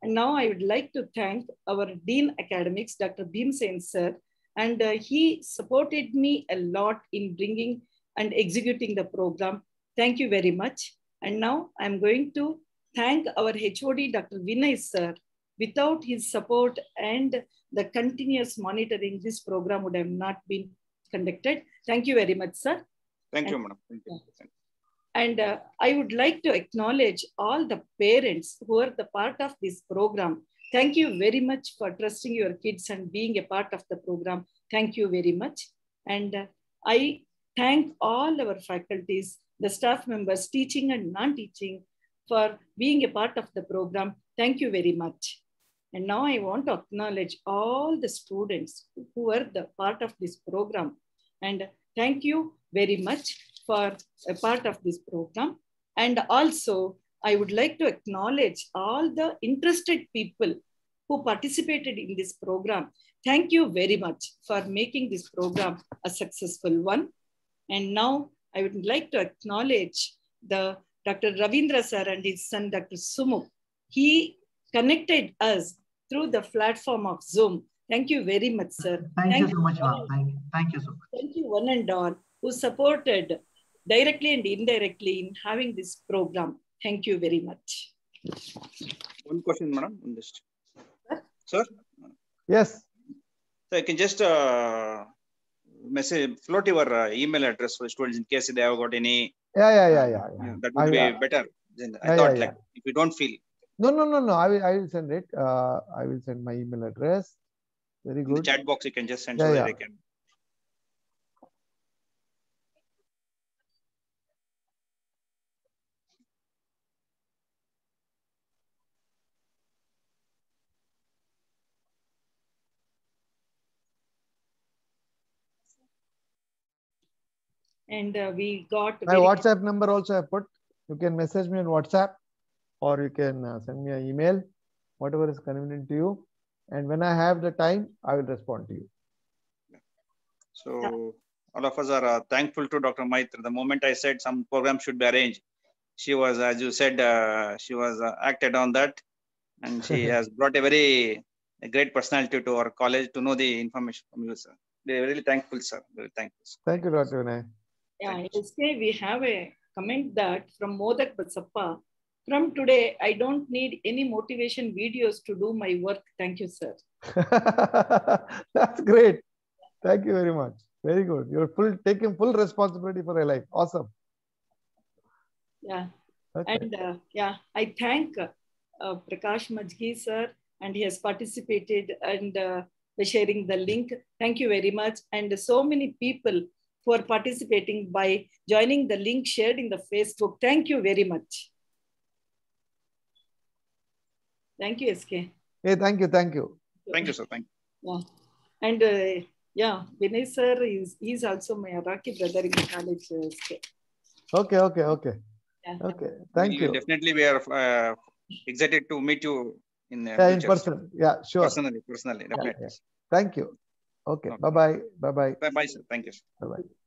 And now I would like to thank our Dean Academics, Dr. Bhimsen, sir. And he supported me a lot in bringing and executing the program. Thank you very much. And now I'm going to thank our HOD, Dr. Vinay, sir. Without his support and the continuous monitoring, this program would have not been conducted. Thank you very much, sir. Thank you, madam. Thank you. And I would like to acknowledge all the parents who are the part of this program. Thank you very much for trusting your kids and being a part of the program. Thank you very much. And I thank all our faculties, the staff members, teaching and non-teaching, for being a part of the program. Thank you very much. And now I want to acknowledge all the students who are the part of this program. And thank you very much for a part of this program. And also, I would like to acknowledge all the interested people who participated in this program. Thank you very much for making this program a successful one. And now I would like to acknowledge the Dr. Ravindra sir and his son, Dr. Sumuk. He connected us through the platform of Zoom. Thank you very much, sir. Thank you so much, ma'am. Thank you so much. Thank you one and all who supported directly and indirectly in having this program. Thank you very much. One question, madam, on this. Sir? Yes. So I can just message, float your email address for students in case they have got any. Yeah. That would be better. Then I thought like if you don't feel. No. I will send it. I will send my email address. Very good. In the chat box, you can just send so that I can. And we got my WhatsApp number also I put. You can message me on WhatsApp, or you can send me an email, whatever is convenient to you. And when I have the time, I will respond to you. So all of us are thankful to Dr. Maitra. The moment I said some program should be arranged, she was, as you said, she was acted on that, and she has brought a great personality to our college to know the information from you, sir. We are really thankful, sir. Very thankful. Sir. Thank you, Dr. Vinay. Yeah, yesterday we have a comment that from Modak Basappa. From today, I don't need any motivation videos to do my work. Thank you, sir. That's great. Thank you very much. Very good. You're taking full responsibility for your life. Awesome. Yeah. Okay. And I thank Prakash Majgi, sir, and he has participated and by sharing the link. Thank you very much. And so many people who are participating by joining the link shared in the Facebook. Thank you very much. Thank you, SK. Hey, thank you. Thank you, sir. Thank Yeah. you. And Vinay sir is also my Iraqi brother in the college. SK. Okay. Yeah. Okay. Thank you. Definitely, we are excited to meet you in in person. Yeah, sure. Personally, definitely. Yeah. Thank you. Okay. Bye-bye. Bye-bye, sir. Thank you. Bye-bye.